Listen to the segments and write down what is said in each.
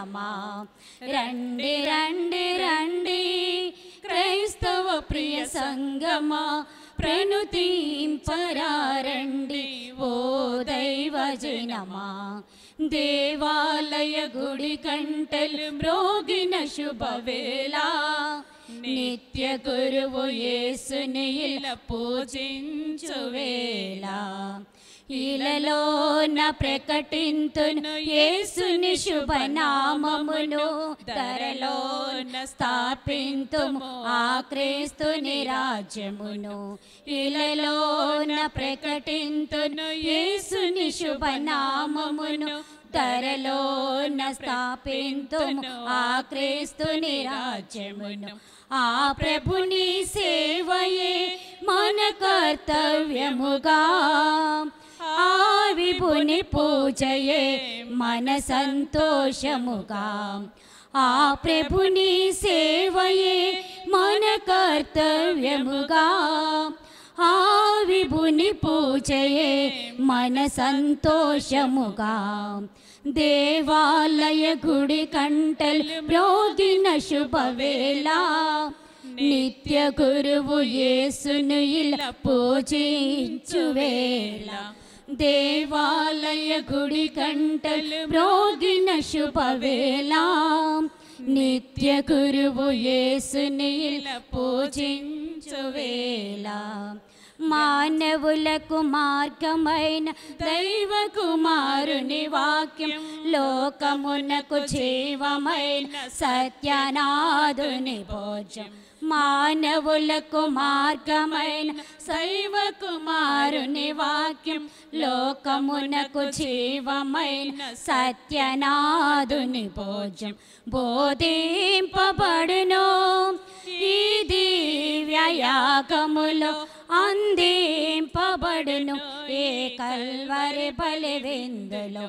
జనమా రండి రండి రండి క్రైస్తవ ప్రియ సంగమా ప్రణుతింపరారండి ఓ దైవ జనమా దేవాలయ గుడి గంటలు మ్రోగిన శుభవేళ నిత్య గురువు యేసుని ఇలా పూజించు వేళ ఇలలోన ప్రకటింతును యేసుని శుభనామమును ధరలోన స్థాపింతుము ఆ క్రీస్తుని రాజ్యమును ఇలలోన ప్రకటింతును యేసుని శుభనామమును ధరలోన స్థాపింతుము ఆ క్రీస్తుని రాజ్యమును ఆ ప్రభుని సేవయే మన కర్తవ్యముగా ఆ విభుని పూజయే మన సంతోషముగా ఆ ప్రభుని సేవయే మన కర్తవ్యముగా ఆ విభుని పూజయే మన సంతోషముగా దేవాలయ గుడి కంటలు మ్రోగిన శుభవేళ నిత్య గురువు యేసును ఇలా పూజించు వేళ దేవాలయ గుడి కంటలు మ్రోగిన శుభవేళ నిత్య గురువు యేసును ఇలా పూజించు వేళ మానవులకు మార్గమైన దైవ కుమారుని వాక్యం లోకమునకు జీవమైన సత్యనాథుని భోజం మానవులకు మార్గమైన దైవ కుమారుని వాక్యం లోకమునకు జీవమైన సత్యనాథుని భోజం బోధింపబడును ఈ దివ్యయాగములో అందింపబడును ఏ కల్వరి బలి విందులో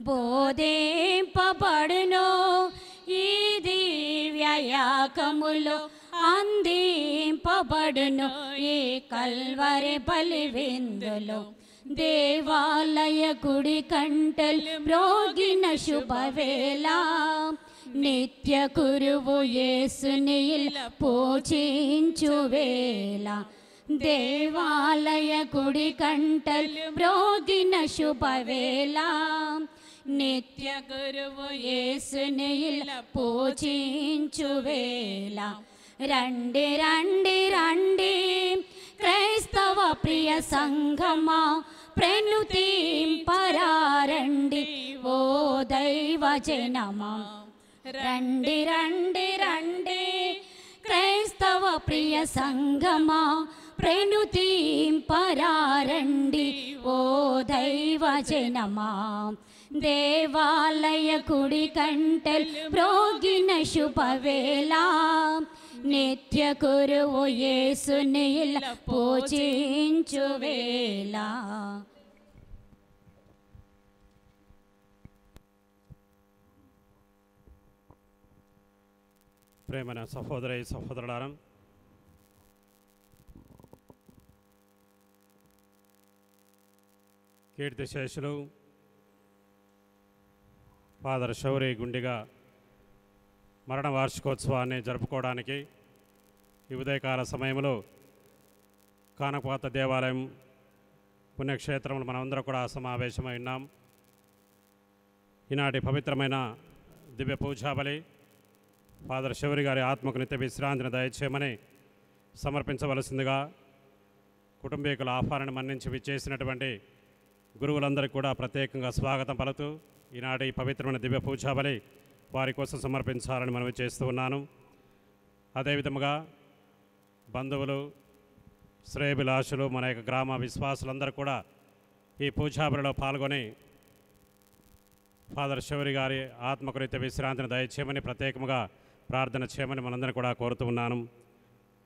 బోధింపబడును ఈ దివ్యయాగములో అందింపబడును ఏ కల్వరి బలి విందులో దేవాలయ గుడి కంటలు మ్రోగిన శుభవేళ నిత్య గురువు యేసుని ఇలా పూజించు వేళ దేవాలయ గుడి కంటలు మ్రోగిన శుభవేళ నిత్య గురువు యేసుని ఇలా పూజించు వేళ రండి రండి రండి క్రైస్తవ ప్రియ సంఘమా ప్రణుతింపరారండి ఓ దైవ జనమా రండి రండి రండి క్రైస్తవ ప్రియ సంఘమా ప్రణుతింపరారండి ఓ దైవ జనమా దేవాలయ గుడి కంటలు మ్రోగిన శుభవేళ నిత్య గురువు యేసుని ఇలా పూజించు వేళ ప్రేమన సహోదరి సహోదరులారా కీర్తిశేషులు ఫాదర్ శౌరి గుండిగా మరణ వార్షికోత్సవాన్ని జరుపుకోవడానికి ఈ ఉదయకాల సమయంలో కానపాత దేవాలయం పుణ్యక్షేత్రంలో మనమందరం కూడా సమావేశమై ఉన్నాం. ఈనాటి పవిత్రమైన దివ్య పూజాబలి ఫాదర్ శౌరి గారి ఆత్మకు నిత్య విశ్రాంతిని దయచేయమని సమర్పించవలసిందిగా కుటుంబీకుల ఆహ్వానాన్ని మన్నించి విచ్చేసినటువంటి గురువులందరికీ కూడా ప్రత్యేకంగా స్వాగతం పలుకుతూ ఈనాటి పవిత్రమైన దివ్య పూజాబలి వారి కోసం సమర్పించాలని మనవి చేస్తూ ఉన్నాను. అదేవిధముగా బంధువులు శ్రేయభిలాషులు మన యొక్క గ్రామ విశ్వాసులందరూ కూడా ఈ పూజాబలిలో పాల్గొని ఫాదర్ శౌరి గారి ఆత్మకు నిత్య విశ్రాంతిని దయచేయమని ప్రత్యేకంగా ప్రార్థన చేయమని మనందరినీ కూడా కోరుతూ ఉన్నాను.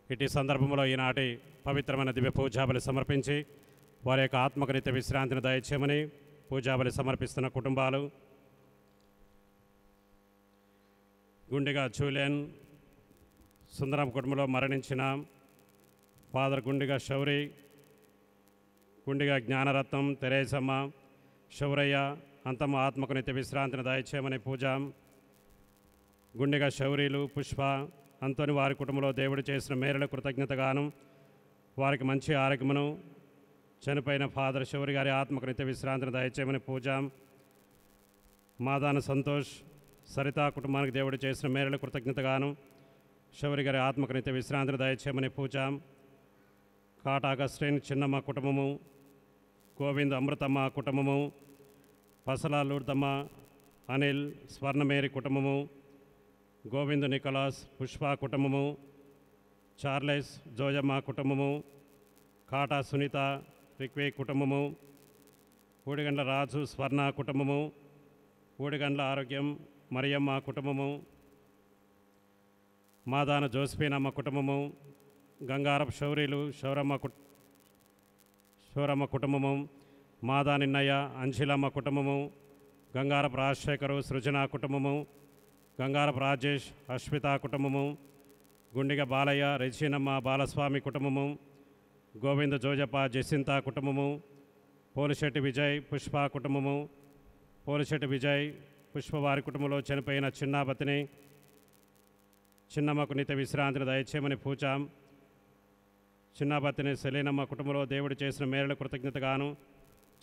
ఇటు సందర్భంలో ఈనాటి పవిత్రమైన దివ్య పూజాబలి సమర్పించి వారి యొక్క ఆత్మకు నిత్య విశ్రాంతిని దయచేయమని పూజాబలి సమర్పిస్తున్న కుటుంబాలు గుండిగా జూలియన్ సుందరం కుటుంబంలో మరణించిన ఫాదర్ గుండిగా శౌరి, గుండిగా జ్ఞానరత్నం, తెరేసమ్మ, శౌరయ్య అంతమ్మ ఆత్మకు నిత్య విశ్రాంతిని దయచేయమని పూజ గుండెగా శౌరీలు పుష్ప అంతోని వారి కుటుంబంలో దేవుడు చేసిన మేరల కృతజ్ఞతగాను వారికి మంచి ఆరోగ్యమును చనిపోయిన ఫాదర్ శౌరి గారి ఆత్మకు నిత్య విశ్రాంతిని దయచేయమని పూజాం. మాదాన సంతోష్ సరితా కుటుంబానికి దేవుడు చేసిన మేరల కృతజ్ఞతగాను శౌరి గారి ఆత్మకు నిత్య విశ్రాంతిని దయచేయమని పూజాం. కాటా అగస్టిన్ చిన్నమ్మ కుటుంబము, గోవింద్ అమృతమ్మ కుటుంబము, పసలా లూర్దమ్మ అనిల్ స్వర్ణమేరి కుటుంబము, గోవింద్ నికోలాస్ పుష్ప కుటుంబము, చార్లెస్ జోజమ్మ కుటుంబము, కాటా సునీత రిక్వే కుటుంబము, ఊడిగండ్ల రాజు స్వర్ణ కుటుంబము, ఊడిగండ్ల ఆరోగ్యం మరియమ్మ కుటుంబము, మాదాన జోస్ఫీనమ్మ కుటుంబము, గంగారపు శౌరీలు శౌరమ్మ కుటుంబము, మాదానిన్నయ్య అంశిలమ్మ కుటుంబము, గంగారపు రాజశేఖరు సృజన కుటుంబము, గంగారపు రాజేష్ అశ్విత కుటుంబము, గుండిగ బాలయ్య రెజీనమ్మ బాలస్వామి కుటుంబము, గోవింద జోజప్ప జసింత కుటుంబము, పోలిశెట్టి విజయ్ పుష్ప కుటుంబము, పోలిశెట్టి విజయ్ పుష్ప వారి కుటుంబంలో చనిపోయిన చిన్నాబతిని చిన్నమ్మకు నిత్య విశ్రాంతిని దయచేయమని పూజాం. చిన్నాబతిని సెలీనమ్మ కుటుంబంలో దేవుడు చేసిన మేరల కృతజ్ఞతగాను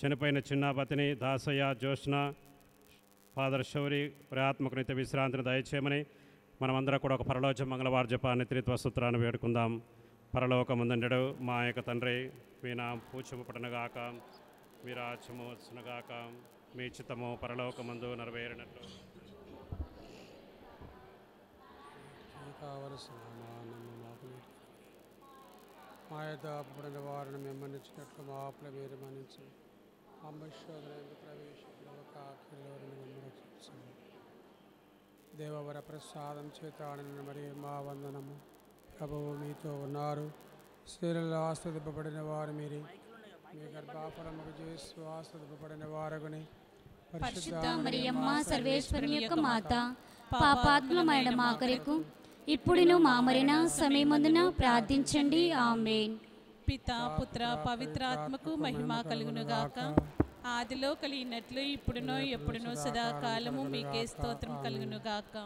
చనిపోయిన చిన్నాబతిని దాసయ్య జ్యోత్స్న ఫాదర్ శౌరి ఆత్మకు నిత్య విశ్రాంతిని దయచేయమని మనమందరం కూడా ఒక పరలోచ మంగళవార జపాన్ని త్రిత్వ సూత్రాన్ని వేడుకుందాం. పరలోకముందుండెడు మా యొక్క తండ్రి, మీ నామం పూజింపబడునుగాక, మీ రాజ్యము వచ్చునుగాక, మీ చిత్తము పరలోకమందు నెరవేరినట్లు కావలసిన మానము మాకు మా యొక్క అప్పుడైన వారిని మెమ్మనిచ్చినట్లు మా ఆపుల మీరు మన్నించు. అంబశోధన ప్రవేశంలో దేవవర ప్రసాదం చేత మరి మా వందనము. ప్రభువు మీతో ఉన్నారు, స్త్రీలలో ఆస్వాదింపబడిన వారు మీరే, మీ గర్భఫలముకు చేసి ఆస్వాదింపబడిన వారగుని పరిశుద్ధ మరియమ్మ సర్వేశ్వరుని యొక్క మాత, పాపాత్ములమైన మా కొరకు ఇప్పుడును మా మరణ సమయమందున ప్రార్థించండి. ఆమేన్. పితా పుత్ర పవిత్రాత్మకు మహిమ కలుగునుగాక, ఆదిలో కలిగినట్లు ఇప్పుడునో ఎప్పుడునో సదాకాలము మీకే స్తోత్రం కలుగునుగాక.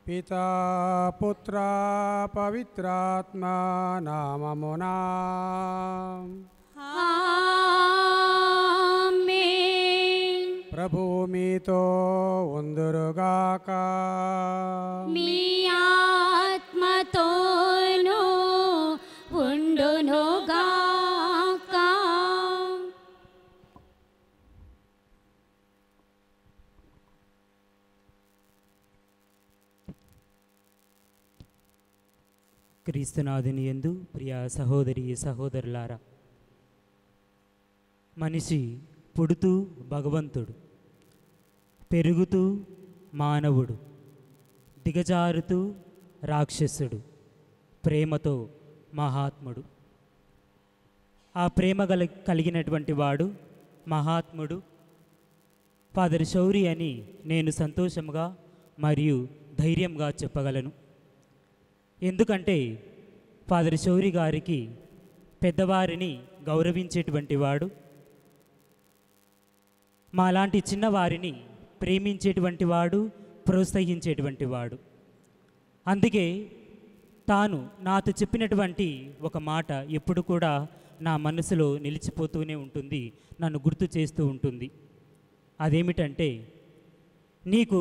పితా పుత్ర పవిత్రాత్మ నామమునా ఆమేన్. ప్రభువు మీతో ఉందురుగాక, మీ ఆత్మతోను ఉండునుగాక. క్రీస్తునాథుని యందు ప్రియ సహోదరి సహోదరులారా, మనిషి పుడుతూ భగవంతుడు, పెరుగుతూ మానవుడు, దిగజారుతూ రాక్షసుడు, ప్రేమతో మహాత్ముడు. ఆ ప్రేమ కలిగినటువంటి వాడు మహాత్ముడు ఫాదర్ శౌరి అని నేను సంతోషంగా మరియు ధైర్యంగా చెప్పగలను. ఎందుకంటే ఫాదర్ శౌరి గారికి పెద్దవారిని గౌరవించేటువంటి వాడు, మాలాంటి చిన్నవారిని ప్రేమించేటువంటి వాడు, ప్రోత్సహించేటువంటి వాడు. అందుకే తాను నాతో చెప్పినటువంటి ఒక మాట ఎప్పుడు కూడా నా మనసులో నిలిచిపోతూనే ఉంటుంది, నన్ను గుర్తు చేస్తూ ఉంటుంది. అదేమిటంటే, నీకు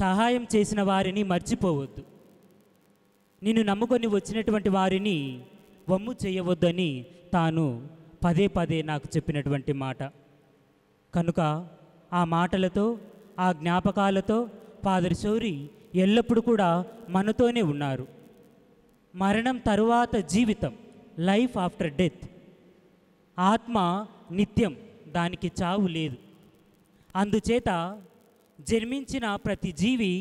సహాయం చేసిన వారిని మర్చిపోవద్దు, నిన్ను నమ్ముకొని వచ్చినటువంటి వారిని వమ్ము చేయవద్దని తాను పదే పదే నాకు చెప్పినటువంటి మాట. కనుక ఆ మాటలతో, ఆ జ్ఞాపకాలతో ఫాదర్ శౌరి ఎల్లప్పుడూ కూడా మనతోనే ఉన్నారు. మరణం తరువాత జీవితం, లైఫ్ ఆఫ్టర్ డెత్, ఆత్మ నిత్యం, దానికి చావు లేదు. అందుచేత జన్మించిన ప్రతి జీవి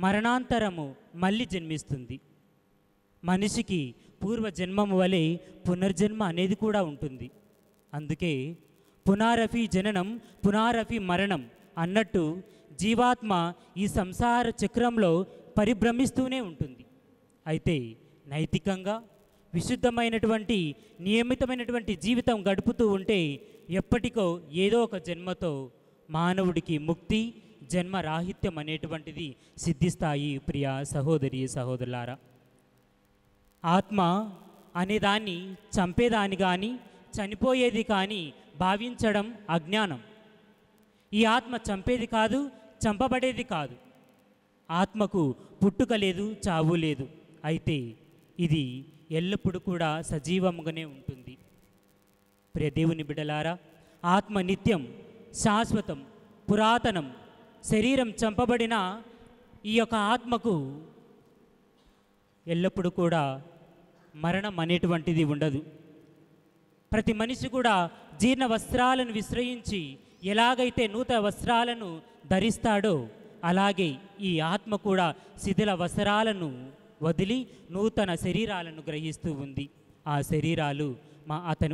మరణాంతరము మళ్ళీ జన్మిస్తుంది. మనిషికి పూర్వజన్మము వలె పునర్జన్మ అనేది కూడా ఉంటుంది. అందుకే పునారఫి జననం పునారఫి మరణం అన్నట్టు జీవాత్మ ఈ సంసార చక్రంలో పరిభ్రమిస్తూనే ఉంటుంది. అయితే నైతికంగా విశుద్ధమైనటువంటి నియమితమైనటువంటి జీవితం గడుపుతూ ఉంటే ఎప్పటికో ఏదో ఒక జన్మతో మానవుడికి ముక్తి, జన్మరాహిత్యం అనేటువంటిది సిద్ధిస్తాయి. ప్రియ సహోదరి సహోదరులారా, ఆత్మ అనేదాన్ని చంపేదాన్ని కానీ చనిపోయేది కానీ భావించడం అజ్ఞానం. ఈ ఆత్మ చంపేది కాదు, చంపబడేది కాదు. ఆత్మకు పుట్టుక లేదు, చావు లేదు. అయితే ఇది ఎల్లప్పుడూ కూడా సజీవంగానే ఉంటుంది. ప్రియ దేవుని బిడ్డలారా, ఆత్మ నిత్యం, శాశ్వతం, పురాతనం. శరీరం చంపబడిన ఈ యొక్క ఆత్మకు ఎల్లప్పుడూ కూడా మరణం అనేటువంటిది ఉండదు. ప్రతి మనిషి కూడా జీర్ణ వస్త్రాలను విశ్రయించి ఎలాగైతే నూతన వస్త్రాలను ధరిస్తాడో అలాగే ఈ ఆత్మ కూడా శిథిల వస్త్రాలను వదిలి నూతన శరీరాలను గ్రహిస్తూ ఉంది. ఆ శరీరాలు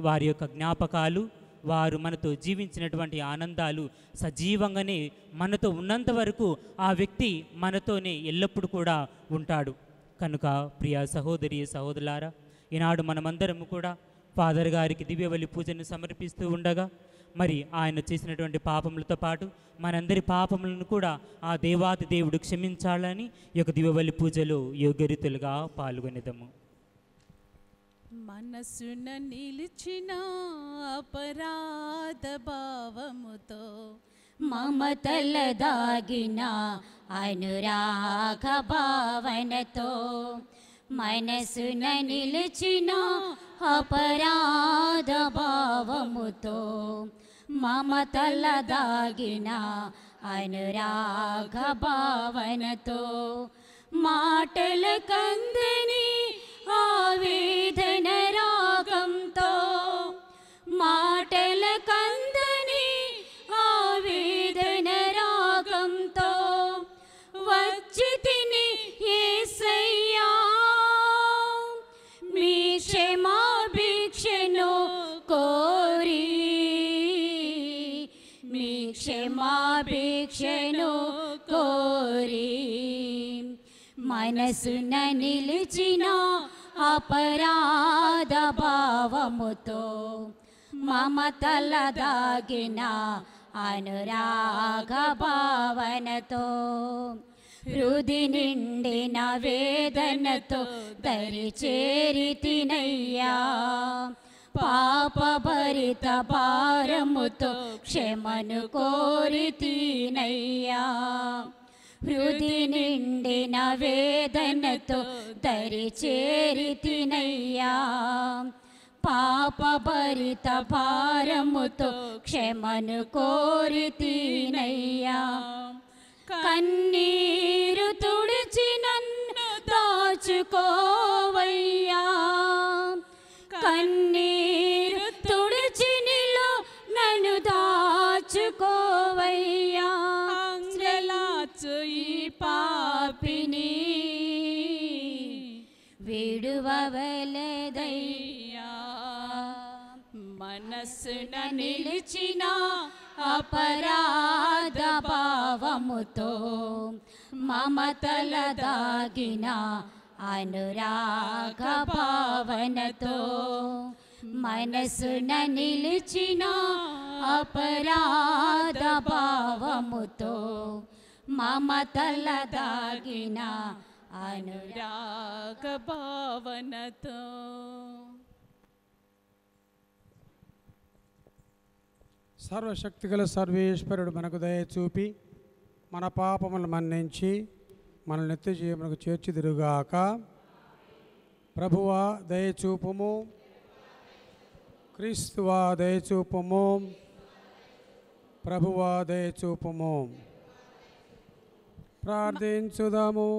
వారి యొక్క జ్ఞాపకాలు, వారు మనతో జీవించినటువంటి ఆనందాలు సజీవంగానే మనతో ఉన్నంత వరకు ఆ వ్యక్తి మనతోనే ఎల్లప్పుడూ కూడా ఉంటాడు. కనుక ప్రియ సహోదరి సహోదరులారా, ఈనాడు మనమందరము కూడా ఫాదర్ గారికి దివ్యబలి పూజను సమర్పిస్తూ ఉండగా మరి ఆయన చేసినటువంటి పాపములతో పాటు మనందరి పాపములను కూడా ఆ దేవాతి దేవుడు క్షమించాలని ఈ యొక్క దివ్యబలి పూజలో యోగ్యరీతులుగా పాల్గొనేదము. మనసున నిలిచిన అపరాధ భావముతో మమతల దాగిన అనురాగ భావనతో మనసున నిలిచిన అపరాధ భావముతో మమతల దాగిన అనురాగ భావనతో మాటల కందని ఆవేదన రాగంతో మాటల కందని ఆవేదన రాగంతో వచ్చి తిని యేసయ్యా మీ క్షమాభిక్షను కోరి మీ క్షమాభిక్షను కోరి మనసున నిలిచిన అపరాధ భావముతో మమతల దాగిన అనురాగ భావనతో హృది నిండిన వేదనతో దరి చేరితినయ్యా పాపభరిత భారముతో క్షమను కోరితినయ్యా హృది నిండిన వేదనతో దరి చేరితినయ్యా పాపభరిత భారముతో క్షమను కోరితినయ్యా కన్నీరు తుడిచి నన్ను దాచుకోవయ్యా కన్నీరు తుడిచి నీలో నన్ను దాచుకోవయ్యా అంగలాచు ఈ పాపిని విడువవలెదయ్యా మనసున నిలిచిన అపరాధ భావముతో మమతల దాగిన అనురాగ భావనతో మనసున నిలిచిన అపరాధ భావముతో మమతల దాగిన అనురాగ భావనతో సర్వశక్తిగల సర్వేశ్వరుడు మనకు దయ చూపి మన పాపములను మన్నించి మన నిత్య జీవనకు చేర్చిదిరుగాక. ప్రభువా దయచూపుము, క్రీస్తువా దయచూపుము, ప్రభువా దయచూపుము. ప్రార్థించుదాము.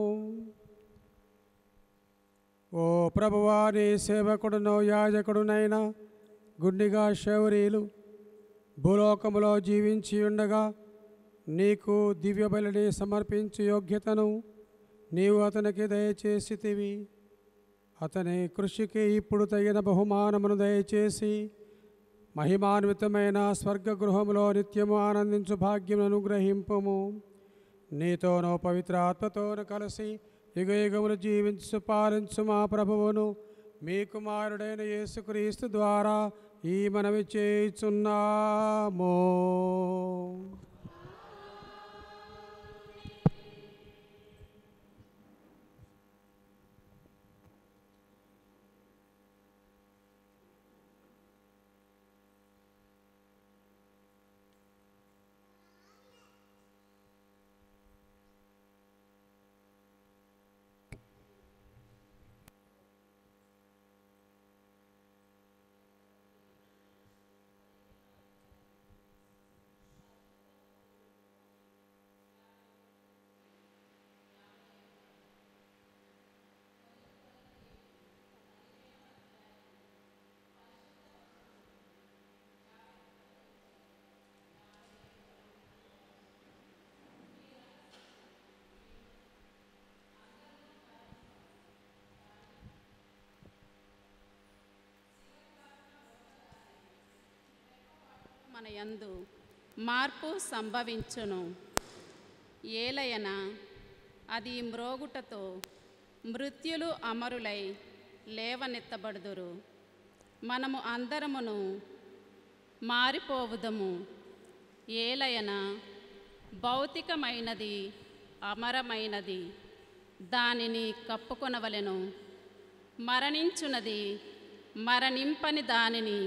ఓ ప్రభువా, నీ సేవకుడునో యాజకుడునైనా గుండిగా శౌరీలు భూలోకములో జీవించి ఉండగా నీకు దివ్య బలిని సమర్పించు యోగ్యతను నీవు అతనికి దయచేసితివి. అతని కృషికి ఇప్పుడు తగిన బహుమానమును దయచేసి మహిమాన్వితమైన స్వర్గగృహములో నిత్యము ఆనందించు భాగ్యమును అనుగ్రహింపుము. నీతోనో పవిత్ర ఆత్మతోను కలిసి యుగయుగములు జీవించు పాలించు మా ప్రభువును మీ కుమారుడైన యేసుక్రీస్తు ద్వారా ఈ మనవి చేయుచున్నాము. మన యందు మార్పు సంభవించును. ఏలయన అది మ్రోగుటతో మృత్యులు అమరులై లేవనెత్తబడుదురు. మనము అందరమును మారిపోవుదము. ఏలయన భౌతికమైనది అమరమైనది దానిని కప్పుకొనవలెను. మరణించున్నది మరణింపని దానిని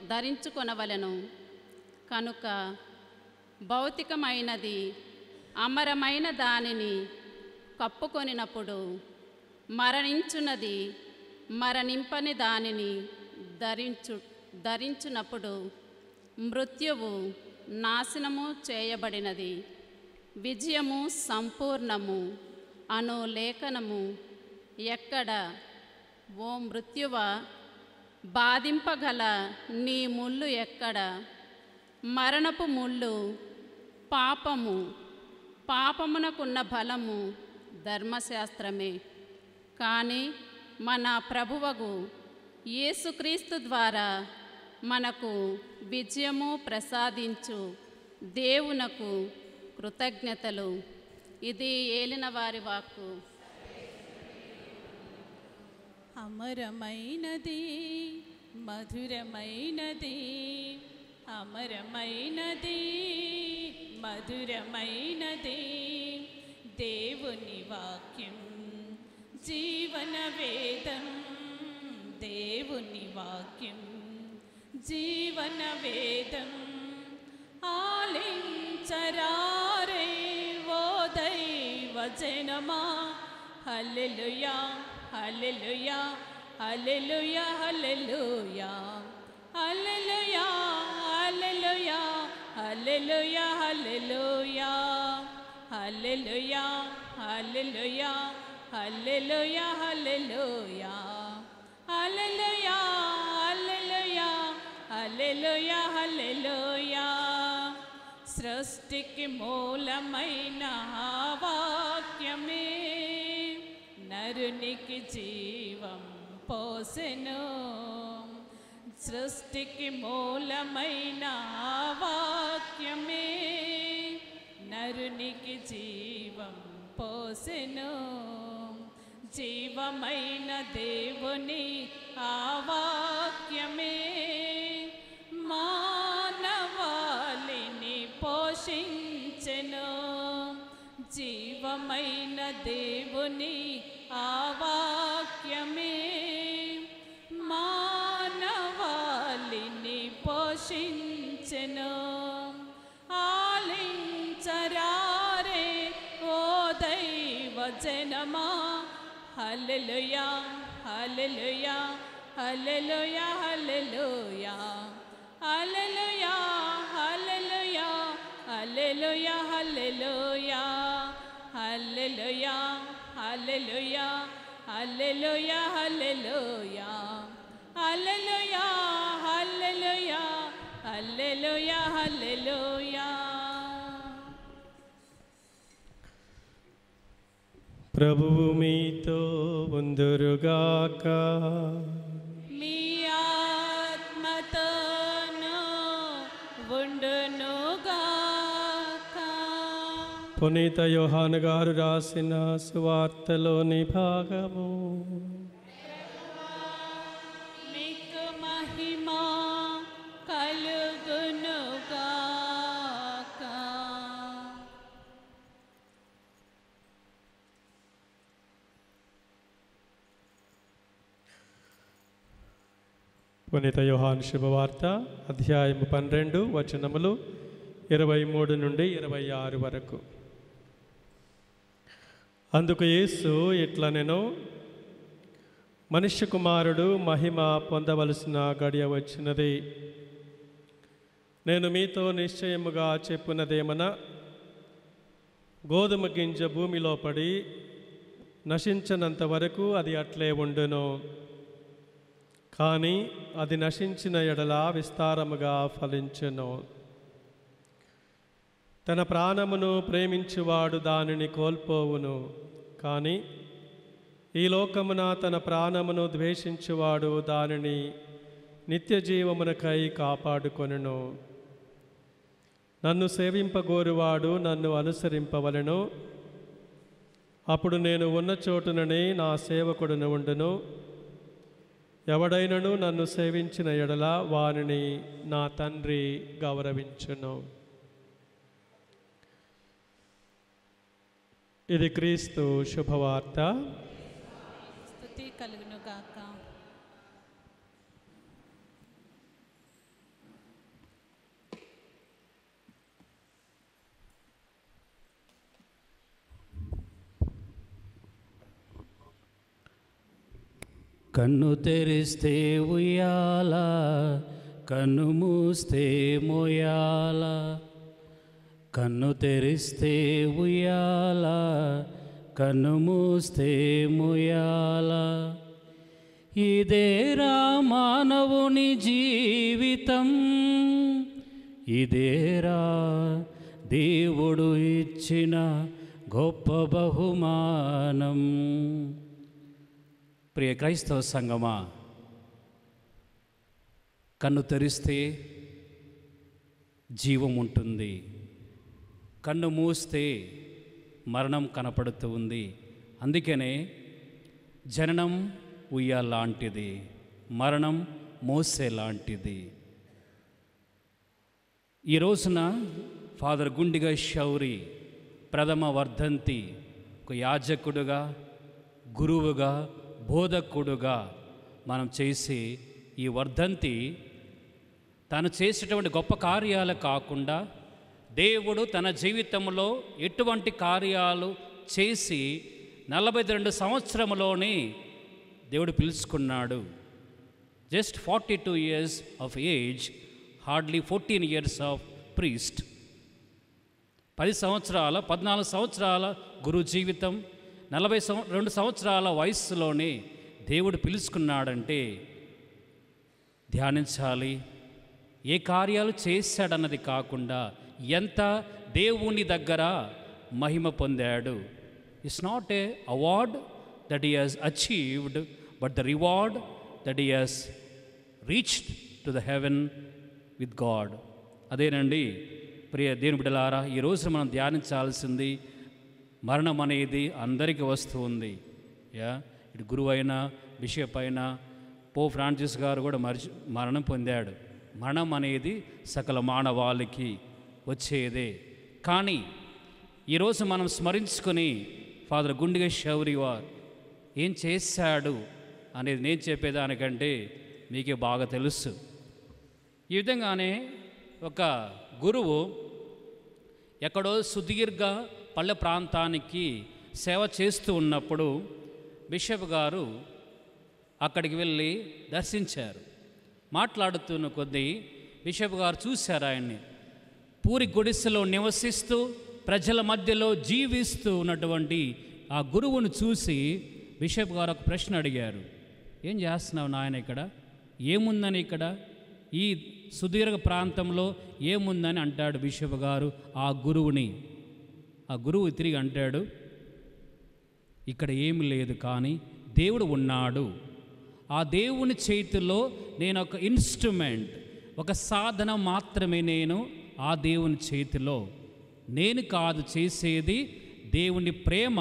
ధరించుకొనవలెను. కనుక భౌతికమైనది అమరమైన దానిని కప్పుకొనినప్పుడు మరణించున్నది మరణింపని దానిని ధరించునప్పుడు మృత్యువు నాశనము చేయబడినది, విజయము సంపూర్ణము అను లేఖనము ఎక్కడ? ఓ మృత్యువ, బాధింపగల నీ ముళ్ళు ఎక్కడ? మరణపు ముళ్ళు పాపమునకున్న బలము ధర్మశాస్త్రమే. కానీ మన ప్రభువగు యేసుక్రీస్తు ద్వారా మనకు విజయము ప్రసాదించు దేవునకు కృతజ్ఞతలు. ఇది ఏలిన వారి వాక్కు. అమరమైనది మధురమైనది, అమరమైనది మధురమైనది దేవుని వాక్యం, జీవన వేదం. దేవుని వాక్యం జీవన వేదం. ఆలించరారే ఓ దైవ జనమా, హల్లెలూయా హల్లెలూయా హల్లెలూయా హల్లెలూయా హల్లెలూయా హల్లెలూయా హల్లెలూయా హల్లెలూయా హల్లెలూయా హల్లెలూయా హల్లెలూయా హల్లెలూయా హల్లెలూయా హల్లెలూయా హల్లెలూయా హల్లెలూయా. సృష్టికి మూలమైన వాక్యమే నరునికి జీవం పోసెను. సృష్టికి మూలమైన వాక్యమే నరునికి జీవం పోసెను. జీవమైన దేవుని ఆ వాక్యమే మానవాళిని పోషించెను. జీవమైన దేవుని ఆ వాక్యమే మానవాళిని పోషించెను. ఆలించరారే ఓ దైవ జనమా, హల్లెలూయా హల్లెలూయా హల్లెలూయా హల్లెలూయా హల్లెలూయా హల్లెలూయా హల్లెలూయా హల్లెలూయా హల్లెలూయా హల్లెలూయా హల్లెలూయా హల్లెలూయా హల్లెలూయా హల్లెలూయా హల్లెలూయా హల్లెలూయా. ప్రభువు మీతో ఉందురుగాక. మీ ఆత్మతోను ఉండునుగాక. పునీత యోహాను గారు రాసిన సువార్తలోని భాగము. మీకు మహిమ కలుగునుగాక. పునీత యోహాను శుభవార్త అధ్యాయము 12 వచనములు 23 నుండి 26 వరకు. అందుకు యేసు ఇట్లనెను, మనుష్య కుమారుడు మహిమ పొందవలసిన గడియ వచ్చినది. నేను మీతో నిశ్చయముగా చెప్పున్నదేమన, గోధుమ గింజ భూమిలో పడి నశించనంత వరకు అది అట్లే ఉండును. కానీ అది నశించిన ఎడల విస్తారముగా ఫలించెను. తన ప్రాణమును ప్రేమించువాడు దానిని కోల్పోవును. కానీ ఈ లోకమున తన ప్రాణమును ద్వేషించువాడు దానిని నిత్య జీవమునకై కాపాడుకొనును. నన్ను సేవింపగోరువాడు నన్ను అనుసరింపవలెను. అప్పుడు నేను ఉన్న చోటుననే నా సేవకుడును ఉండును. ఎవడైనను నన్ను సేవించిన ఎడల వారిని నా తండ్రి గౌరవించును. ఇది క్రీస్తు శుభవార్త. స్తుతి కలుగును గాక. కన్ను తెరిస్తే ఉయ్యాల, కన్ను మూస్తే మోయాల. కన్ను తెరిస్తే ఉయ్యాల, కన్ను మూస్తే మోయాల. ఇదేరా మానవుని జీవితం, ఇదేరా దేవుడు ఇచ్చిన గొప్ప బహుమానం. ప్రియ క్రైస్తవ సంగమా, కన్ను తెరిస్తే జీవం ఉంటుంది, కన్ను మూస్తే మరణం కనపడుతూ ఉంది. అందుకనే జననం ఉయ్యాలాంటిది, మరణం మోసే లాంటిది. ఈ రోజున ఫాదర్ గుండిగ శౌరి ప్రథమ వర్ధంతి, ఒక యాజకుడుగా, గురువుగా, బోధకుడుగా మనం చేసి ఈ వర్ధంతి తను చేసేటువంటి గొప్ప కార్యాలు కాకుండా దేవుడు తన జీవితంలో ఎటువంటి కార్యాలు చేసి 42 సంవత్సరంలోనే దేవుడు పిలుచుకున్నాడు. Just 42 years of age, hardly 14 years of priest. 14 సంవత్సరాల గురు జీవితం, 42 సంవత్సరాల వయస్సులోనే దేవుడు పిలుచుకున్నాడంటే ధ్యానించాలి. ఏ కార్యాలు చేశాడన్నది కాకుండా ఎంత దేవుని దగ్గర మహిమ పొందాడు. It's not a award that he has achieved, but the reward that he has reached to the heaven with God. అదేనండి ప్రియ దేవుని బిడ్డలారా, ఈరోజు మనం ధ్యానించాల్సింది మరణం అనేది అందరికీ వస్తూ ఉంది. ఇటు గురువు అయినా, బిషప్ అయినా, పోప్ ఫ్రాన్సిస్ గారు కూడా మరణం పొందాడు. మరణం అనేది సకల మానవాళికి వచ్చేదే. కానీ ఈరోజు మనం స్మరించుకొని ఫాదర్ గుండిగ శౌరి వారు ఏం చేశాడు అనేది నేను చెప్పేదానికంటే మీకే బాగా తెలుసు. ఈ విధంగానే ఒక గురువు ఎక్కడో సుదీర్ఘ పల్లె ప్రాంతానికి సేవ చేస్తూ ఉన్నప్పుడు బిషప్ గారు అక్కడికి వెళ్ళి దర్శించారు. మాట్లాడుతున్న కొద్దీ బిషప్ గారు చూశారు ఆయన్ని. పూరి గుడిసెలో నివసిస్తూ ప్రజల మధ్యలో జీవిస్తూ ఉన్నటువంటి ఆ గురువును చూసి బిషప్ గారు ఒక ప్రశ్న అడిగారు. ఏం చేస్తున్నావు నాయన, ఇక్కడ ఏముందని, ఇక్కడ ఈ సుదీర్ఘ ప్రాంతంలో ఏముందని అంటాడు బిషప్ గారు ఆ గురువుని. ఆ గురువు తిరిగి అంటాడు, ఇక్కడ ఏమి లేదు, కానీ దేవుడు ఉన్నాడు. ఆ దేవుని చేతిలో నేను ఒక ఇన్స్ట్రుమెంట్, ఒక సాధన మాత్రమే. నేను ఆ దేవుని చేతిలో, నేను కాదు చేసేది, దేవుని ప్రేమ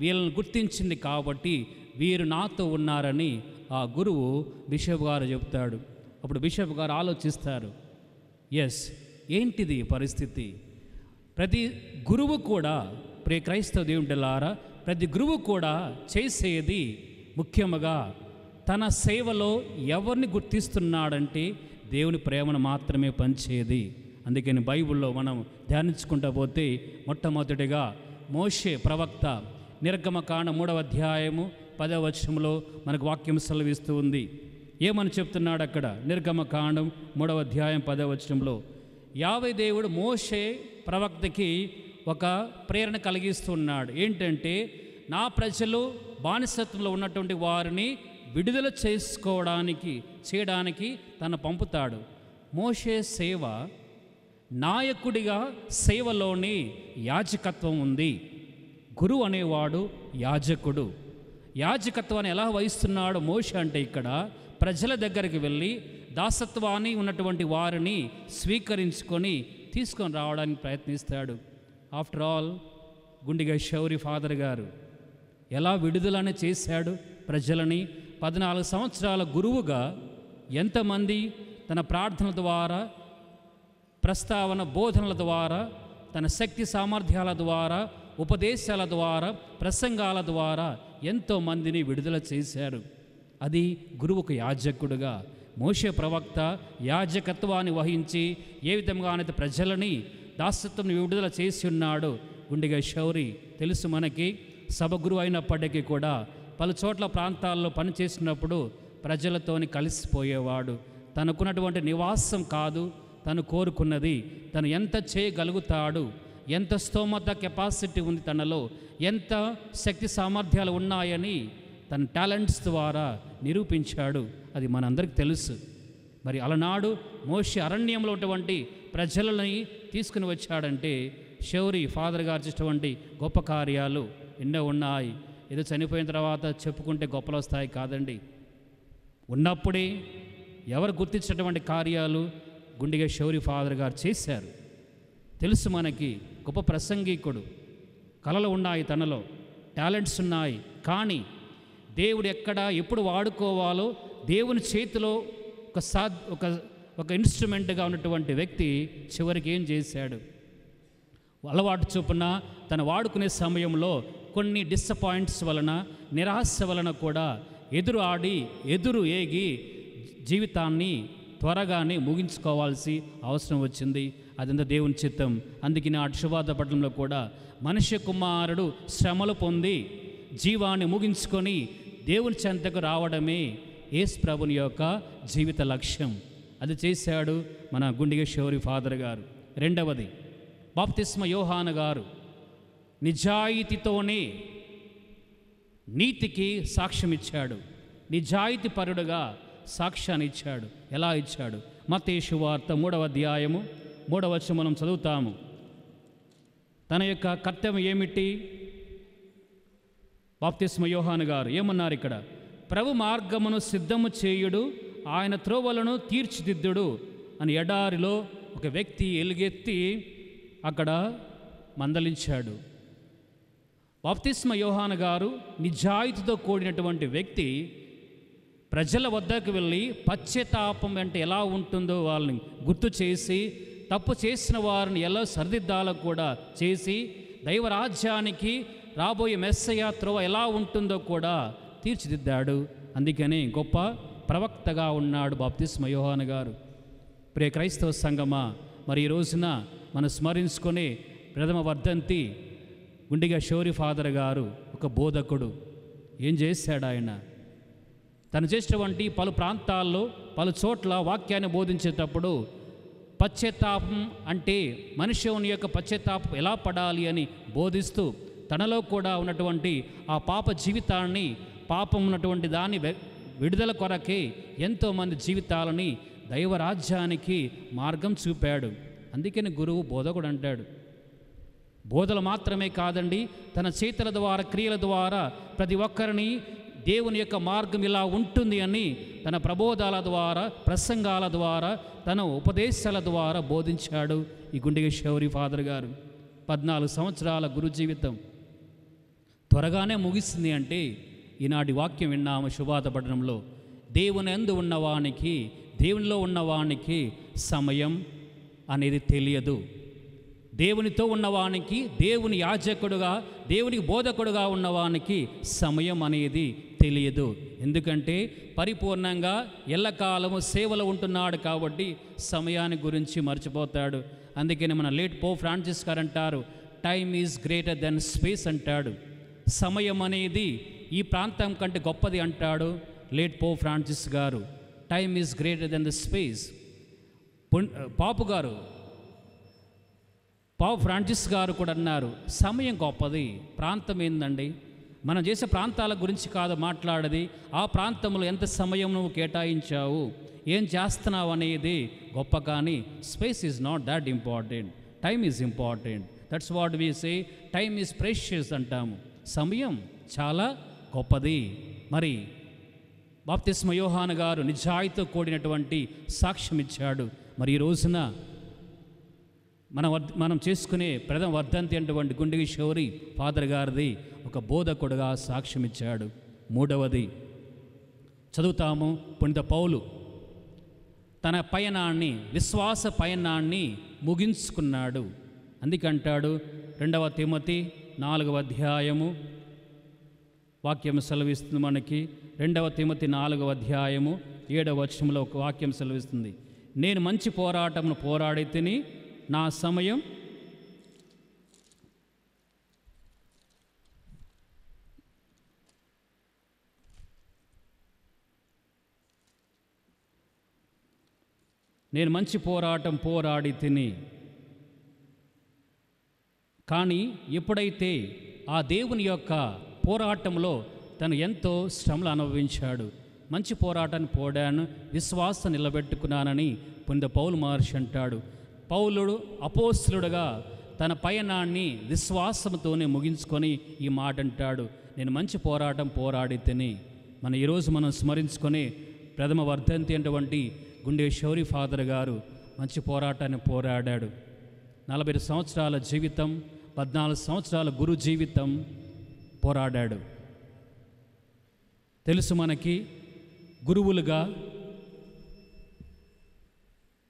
వీళ్ళని గుర్తించింది కాబట్టి వీరు నాతో ఉన్నారని ఆ గురువు బిషప్ గారు చెప్తాడు. అప్పుడు బిషప్ గారు ఆలోచిస్తారు, ఎస్, ఏంటిది పరిస్థితి? ప్రతి గురువు కూడా, ప్రియ క్రైస్తవ దేవుడిలారా, ప్రతి గురువు కూడా చేసేది ముఖ్యంగా తన సేవలో ఎవరిని గుర్తిస్తున్నాడంటే దేవుని ప్రేమను మాత్రమే పంచేది. అందుకని బైబిల్లో మనం ధ్యానించుకుంటూ పోతే మొట్టమొదటిగా మోషే ప్రవక్త నిర్గమకాండ 3వ అధ్యాయము 10వ వచనంలో మనకు వాక్యం సెలవిస్తూ ఉంది. ఏమని చెప్తున్నాడు అక్కడ? నిర్గమకాండం 3వ అధ్యాయం 10వ వచనంలో యావే దేవుడు మోషే ప్రవక్తకి ఒక ప్రేరణ కలిగిస్తున్నాడు. ఏంటంటే, నా ప్రజలు బానిసత్వంలో ఉన్నటువంటి వారిని విడుదల చేయడానికి తను పంపుతాడు. మోషే సేవ, నాయకుడిగా సేవలోని యాజకత్వం ఉంది. గురువు అనేవాడు యాజకుడు. యాజకత్వాన్ని ఎలా వహిస్తున్నాడు మోషే అంటే, ఇక్కడ ప్రజల దగ్గరికి వెళ్ళి దాసత్వాన్ని ఉన్నటువంటి వారిని స్వీకరించుకొని తీసుకొని రావడానికి ప్రయత్నిస్తాడు. ఆఫ్టర్ ఆల్ గుండిగ శౌరి ఫాదర్ గారు ఎలా విడుదలని చేశాడు ప్రజలని. 14 సంవత్సరాల గురువుగా ఎంతమంది తన ప్రార్థనల ద్వారా, ప్రస్తావన బోధనల ద్వారా, తన శక్తి సామర్థ్యాల ద్వారా, ఉపదేశాల ద్వారా, ప్రసంగాల ద్వారా ఎంతోమందిని విడుదల చేశారు. అది గురువుకు యాజకుడుగా మోషే ప్రవక్త యాజకత్వాన్ని వహించి ఏ విధంగానైతే ప్రజలని దాసత్వం విడుదల చేసి ఉన్నాడో గుండిగ శౌరి తెలుసు మనకి. సభ గురువు అయినప్పటికీ కూడా పలు చోట్ల ప్రాంతాల్లో పనిచేసినప్పుడు ప్రజలతోని కలిసిపోయేవాడు. తనకున్నటువంటి నివాసం కాదు తను కోరుకున్నది, తను ఎంత చేయగలుగుతాడు, ఎంత స్తోమత కెపాసిటీ ఉంది తనలో, ఎంత శక్తి సామర్థ్యాలు ఉన్నాయని తన టాలెంట్స్ ద్వారా నిరూపించాడు. అది మనందరికీ తెలుసు. మరి అలనాడు మోషే అరణ్యంలో ఉన్నటువంటి ప్రజలని తీసుకుని వచ్చాడంటే శౌరి ఫాదర్ గారు చేసినటువంటి గొప్ప కార్యాలు ఎన్నో ఉన్నాయి. ఏదో చనిపోయిన తర్వాత చెప్పుకుంటే గొప్పలు వస్తాయి కాదండి. ఉన్నప్పుడే ఎవరు గుర్తించినటువంటి కార్యాలు గుండిగ శౌరి ఫాదర్ గారు చేశారు. తెలుసు మనకి, గొప్ప ప్రసంగికుడు, కళలు ఉన్నాయి, తనలో టాలెంట్స్ ఉన్నాయి. కానీ దేవుడు ఎక్కడ ఎప్పుడు వాడుకోవాలో దేవుని చేతిలో ఒక ఇన్స్ట్రుమెంట్గా ఉన్నటువంటి వ్యక్తి చివరికి ఏం చేశాడు? అలవాటు చొప్పున తను వాడుకునే సమయంలో కొన్ని డిసప్పాయింట్స్ వలన, నిరాశ వలన కూడా ఎదురు ఏగి జీవితాన్ని త్వరగానే ముగించుకోవాల్సి అవసరం వచ్చింది. అదంతా దేవుని చిత్తం. అందుకే నాటి శుభార్త పట్టణంలో కూడా మనుష్య కుమారుడు శ్రమలు పొంది జీవాన్ని ముగించుకొని దేవుని చెంతకు రావడమే యేసు ప్రభుని యొక్క జీవిత లక్ష్యం. అది చేశాడు మన గుండిగ శౌరి ఫాదర్ గారు. రెండవది, బాప్తిస్మ యోహాను గారు నిజాయితీతోనే నీతికి సాక్ష్యం ఇచ్చాడు. నిజాయితీ పరుడుగా సాక్ష్యాన్ని ఇచ్చాడు. ఎలా ఇచ్చాడు? మత్తయి సువార్త 3వ అధ్యాయము 3వ వచనం మనం చదువుతాము. తన యొక్క కర్తవ్యం ఏమిటి? బాప్తిస్మ యోహాను గారు ఏమన్నారు ఇక్కడ? ప్రభు మార్గమును సిద్ధము చేయుడు, ఆయన త్రోవలను తీర్చిదిద్దుడు అని ఎడారిలో ఒక వ్యక్తి ఎలుగెత్తి అక్కడ మందలించాడు. బాప్తిస్మ యోహాను గారు నిజాయితీతో కూడినటువంటి వ్యక్తి ప్రజల వద్దకు వెళ్ళి పశ్చాత్తాపం అంటే ఎలా ఉంటుందో వాళ్ళని గుర్తు చేసి, తప్పు చేసిన వారిని ఎలా సరిదిద్దాలో కూడా చేసి, దైవరాజ్యానికి రాబోయే మెస్సయ్య త్రోవ ఎలా ఉంటుందో కూడా తీర్చిదిద్దాడు. అందుకని గొప్ప ప్రవక్తగా ఉన్నాడు బాప్తిస్మ యోహాను గారు. ప్రియ క్రైస్తవ సంగమా, మరి ఈ రోజున మనం స్మరించుకునే ప్రథమ వర్ధంతి గుండిగ శౌరి ఫాదర్ గారు ఒక బోధకుడు. ఏం చేశాడు ఆయన? తను చేసినటువంటి పలు ప్రాంతాల్లో పలు చోట్ల వాక్యాన్ని బోధించేటప్పుడు పశ్చాత్తాపం అంటే మనుష్యుని యొక్క పశ్చాత్తాపం ఎలా పడాలి అని బోధిస్తూ తనలో కూడా ఉన్నటువంటి ఆ పాప జీవితాన్ని, పాపం ఉన్నటువంటి దాన్ని విడుదల కొరకే ఎంతోమంది జీవితాలని దైవరాజ్యానికి మార్గం చూపాడు. అందుకని గురువు బోధకుడు అంటాడు. బోధలు మాత్రమే కాదండి, తన చేతుల ద్వారా, క్రియల ద్వారా ప్రతి ఒక్కరిని దేవుని యొక్క మార్గం ఇలా ఉంటుంది అని తన ప్రబోధాల ద్వారా, ప్రసంగాల ద్వారా, తన ఉపదేశాల ద్వారా బోధించాడు ఈ గుండిగ శౌరి ఫాదర్ గారు. 14 సంవత్సరాల గురు జీవితం త్వరగానే ముగిసింది అంటే ఈనాటి వాక్యం విన్నాము శుభార్త పట్టణంలో. దేవుని యందు ఉన్నవానికి, దేవునిలో ఉన్నవానికి సమయం అనేది తెలియదు. దేవునితో ఉన్నవానికి, దేవుని యాజకుడుగా, దేవునికి బోధకుడుగా ఉన్నవానికి సమయం అనేది తెలియదు. ఎందుకంటే పరిపూర్ణంగా ఎల్లకాలము సేవలో ఉంటున్నాడు కాబట్టి సమయాన్ని గురించి మర్చిపోతాడు. అందుకని మన లేట్ పోప్ ఫ్రాన్సిస్ గారు అంటారు, time is greater than space అంటాడు. సమయం అనేది ఈ ప్రాంతం కంటే గొప్పది అంటాడు లేట్ పోప్ ఫ్రాన్సిస్ గారు. Time is greater than the space. Pop Francis గారు కూడా అన్నారు, సమయం గొప్పది, ప్రాంతం ఏందండి? మనం చేసే ప్రాంతాల గురించి కాదు మాట్లాడేది, ఆ ప్రాంతంలో ఎంత సమయం నువ్వు కేటాయించావు, ఏం చేస్తున్నావు అనేది గొప్ప. కానీ space is not that important, time is important. That's what we say, time is precious అంటాము. సమయం చాలా గొప్పది. మరి బాప్తిస్మ యోహాను గారు నిజాయితీతో కూడినటువంటి సాక్ష్యం ఇచ్చాడు. మరి ఈ రోజున మనం చేసుకునే ప్రథమ వర్ధంతి అటువంటి గుండెగి శౌరి ఫాదర్ గారిది ఒక బోధకుడుగా సాక్ష్యం ఇచ్చాడు. మూడవది చదువుతాము, పునీత పౌలు తన పయనాన్ని, విశ్వాస పయనాన్ని ముగించుకున్నాడు. అందుకంటాడు 2వ తిమోతి 4వ అధ్యాయము వాక్యం సెలవిస్తుంది మనకి. 2వ తిమోతి 4వ అధ్యాయము 7వ వచనంలో ఒక వాక్యం సెలవిస్తుంది, నేను మంచి పోరాటమును పోరాడి తిని నా సమయం నేను మంచి పోరాటం పోరాడి తిని. కానీ ఎప్పుడైతే ఆ దేవుని యొక్క పోరాటంలో తను ఎంతో శ్రమలు అనుభవించాడు, మంచి పోరాటాన్ని పోడాను, విశ్వాసం నిలబెట్టుకున్నానని పునీత పౌలు మహర్షి అంటాడు. పౌలుడు అపోస్తలుడుగా తన పయనాన్ని విశ్వాసంతోనే ముగించుకొని ఈ మాట అంటాడు, నేను మంచి పోరాటం పోరాడి తిని. ఈరోజు మనం స్మరించుకొని ప్రథమ వర్ధంతి అటువంటి గుండె శౌరి ఫాదర్ గారు మంచి పోరాటాన్ని పోరాడాడు. 40 సంవత్సరాల జీవితం, 14 సంవత్సరాల గురు జీవితం పోరాడాడు. తెలుసు మనకి, గురువులుగా,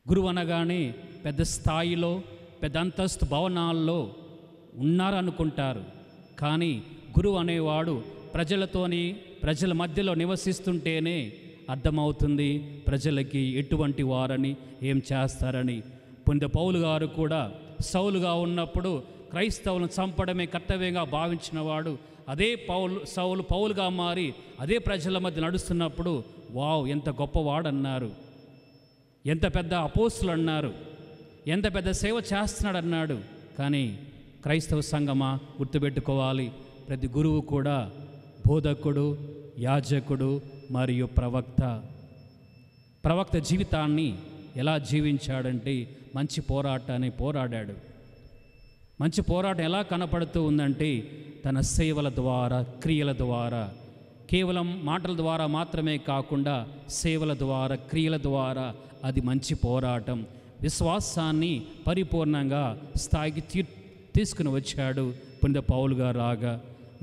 గురువు అనగానే పెద్ద స్థాయిలో పెద్ద అంతస్తు భవనాల్లో ఉన్నారనుకుంటారు. కానీ గురువు అనేవాడు ప్రజల మధ్యలో నివసిస్తుంటేనే అర్థమవుతుంది ప్రజలకి ఎటువంటి వారని, ఏం చేస్తారని. పునీత పౌలు గారు కూడా సౌలుగా ఉన్నప్పుడు క్రైస్తవులను చంపడమే కర్తవ్యంగా భావించిన వాడు. అదే సౌలు పౌలుగా మారి అదే ప్రజల మధ్య నడుస్తున్నప్పుడు వావ్ ఎంత గొప్పవాడన్నారు, ఎంత పెద్ద అపోస్తులు అన్నారు, ఎంత పెద్ద సేవ చేస్తున్నాడన్నాడు. కానీ క్రైస్తవ సంఘమా గుర్తుపెట్టుకోవాలి, ప్రతి గురువు కూడా బోధకుడు, యాజకుడు మరియు ప్రవక్త జీవితాన్ని ఎలా జీవించాడంటే మంచి పోరాటాన్ని పోరాడాడు. మంచి పోరాటం ఎలా కనపడుతూ ఉందంటే తన సేవల ద్వారా, క్రియల ద్వారా, కేవలం మాటల ద్వారా మాత్రమే కాకుండా సేవల ద్వారా, క్రియల ద్వారా అది మంచి పోరాటం. విశ్వాసాన్ని పరిపూర్ణంగా స్థాయికి తీసుకుని వచ్చాడు పునీత పౌలు గారు రాగా.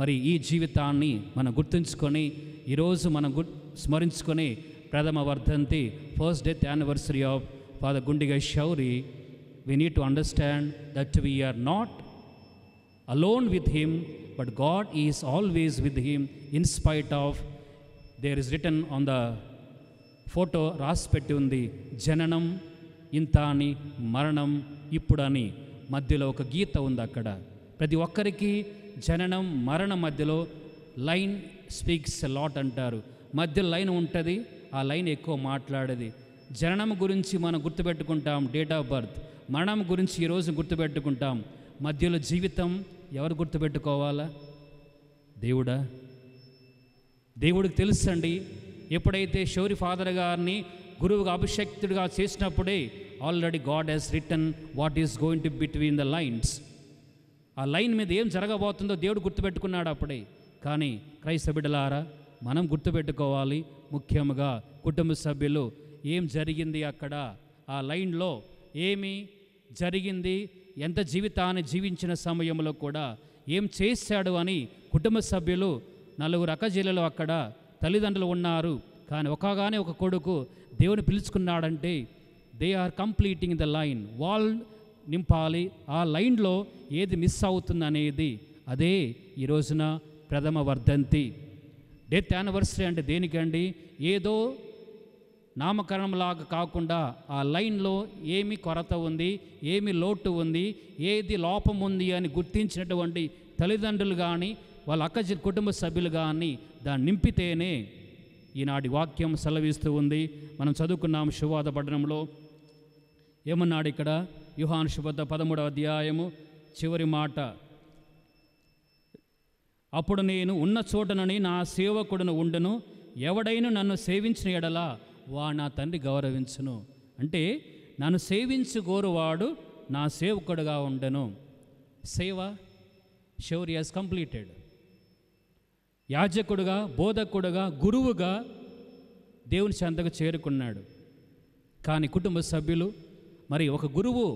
మరి ఈ జీవితాన్ని మనం గుర్తుంచుకొని ఈరోజు మనం స్మరించుకొని ప్రథమ వర్ధంతి, first death anniversary of father Gundiga Shouri, we need to understand that we are not alone with him, but God is always with him in spite of. There is written on the photo, రాసిపెట్టి ఉంది, జననం ఇంత అని, మరణం ఇప్పుడని. మధ్యలో ఒక గీత ఉంది అక్కడ. ప్రతి ఒక్కరికి జననం మరణం మధ్యలో లైన్ స్పీక్స్ లాట్ అంటారు. మధ్య లైన్ ఉంటుంది, ఆ లైన్ ఎక్కువ మాట్లాడేది. జననం గురించి మనం గుర్తుపెట్టుకుంటాం, డేట్ ఆఫ్ బర్త్. మరణం గురించి ఈరోజు గుర్తుపెట్టుకుంటాం. మధ్యలో జీవితం ఎవరు గుర్తుపెట్టుకోవాలా? దేవుడికి తెలుసండి. ఎప్పుడైతే శౌరి ఫాదర్ గారిని గురువుగా అభిషక్తుడిగా చేసినప్పుడే already God he's written what is going to between the lines. ఆ లైన్ మీద ఏం జరగబోతుందో దేవుడు గుర్తుపెట్టుకున్నాడు అప్పుడే. కానీ క్రైస్తవ బిడ్డలారా, మనం గుర్తుపెట్టుకోవాలి, ముఖ్యంగా కుటుంబ సభ్యులు, ఏం జరిగింది అక్కడ, ఆ లైన్లో ఏమి జరిగింది, ఎంత జీవితాన్ని జీవించిన సమయంలో కూడా ఏం చేశాడు అని కుటుంబ సభ్యులు, 4 అక్కజెల్లెలు అక్కడ తల్లిదండ్రులు ఉన్నారు. కానీ ఒక కొడుకు దేవుని పిలుచుకున్నాడంటే they are completing the line. Wall నింపాలి. ఆ లైన్లో ఏది మిస్ అవుతుంది అనేది, అదే ఈ రోజున ప్రథమ వర్ధంతి. డెత్ యానివర్సరీ అంటే దేనికండి? ఏదో నామకరణంలాగా కాకుండా ఆ లైన్లో ఏమి కొరత ఉంది, ఏమి లోటు ఉంది, ఏది లోపం ఉంది అని గుర్తించినటువంటి తల్లిదండ్రులు కానీ వాళ్ళ కుటుంబ సభ్యులు కానీ దాన్ని నింపితేనే ఈనాటి వాక్యం సెలవిస్తూ ఉంది. మనం చదువుకున్నాం శుభవార్త పట్టణంలో. ఏమన్నాడు ఇక్కడ? యోహాను శుభవార్త 13వ అధ్యాయము చివరి మాట, అప్పుడు నేను ఉన్న చోటనని నా సేవకుడును ఉండును, ఎవడైనా నన్ను సేవించిన ఎడల నా తండ్రి గౌరవించును. అంటే నన్ను సేవించుకోరువాడు నా సేవకుడుగా ఉండను. సేవ శౌరి హస్ కంప్లీటెడ్. యాజకుడుగా, బోధకుడుగా, గురువుగా దేవుని చెంతకు చేరుకున్నాడు. కానీ కుటుంబ సభ్యులు మరి ఒక గురువు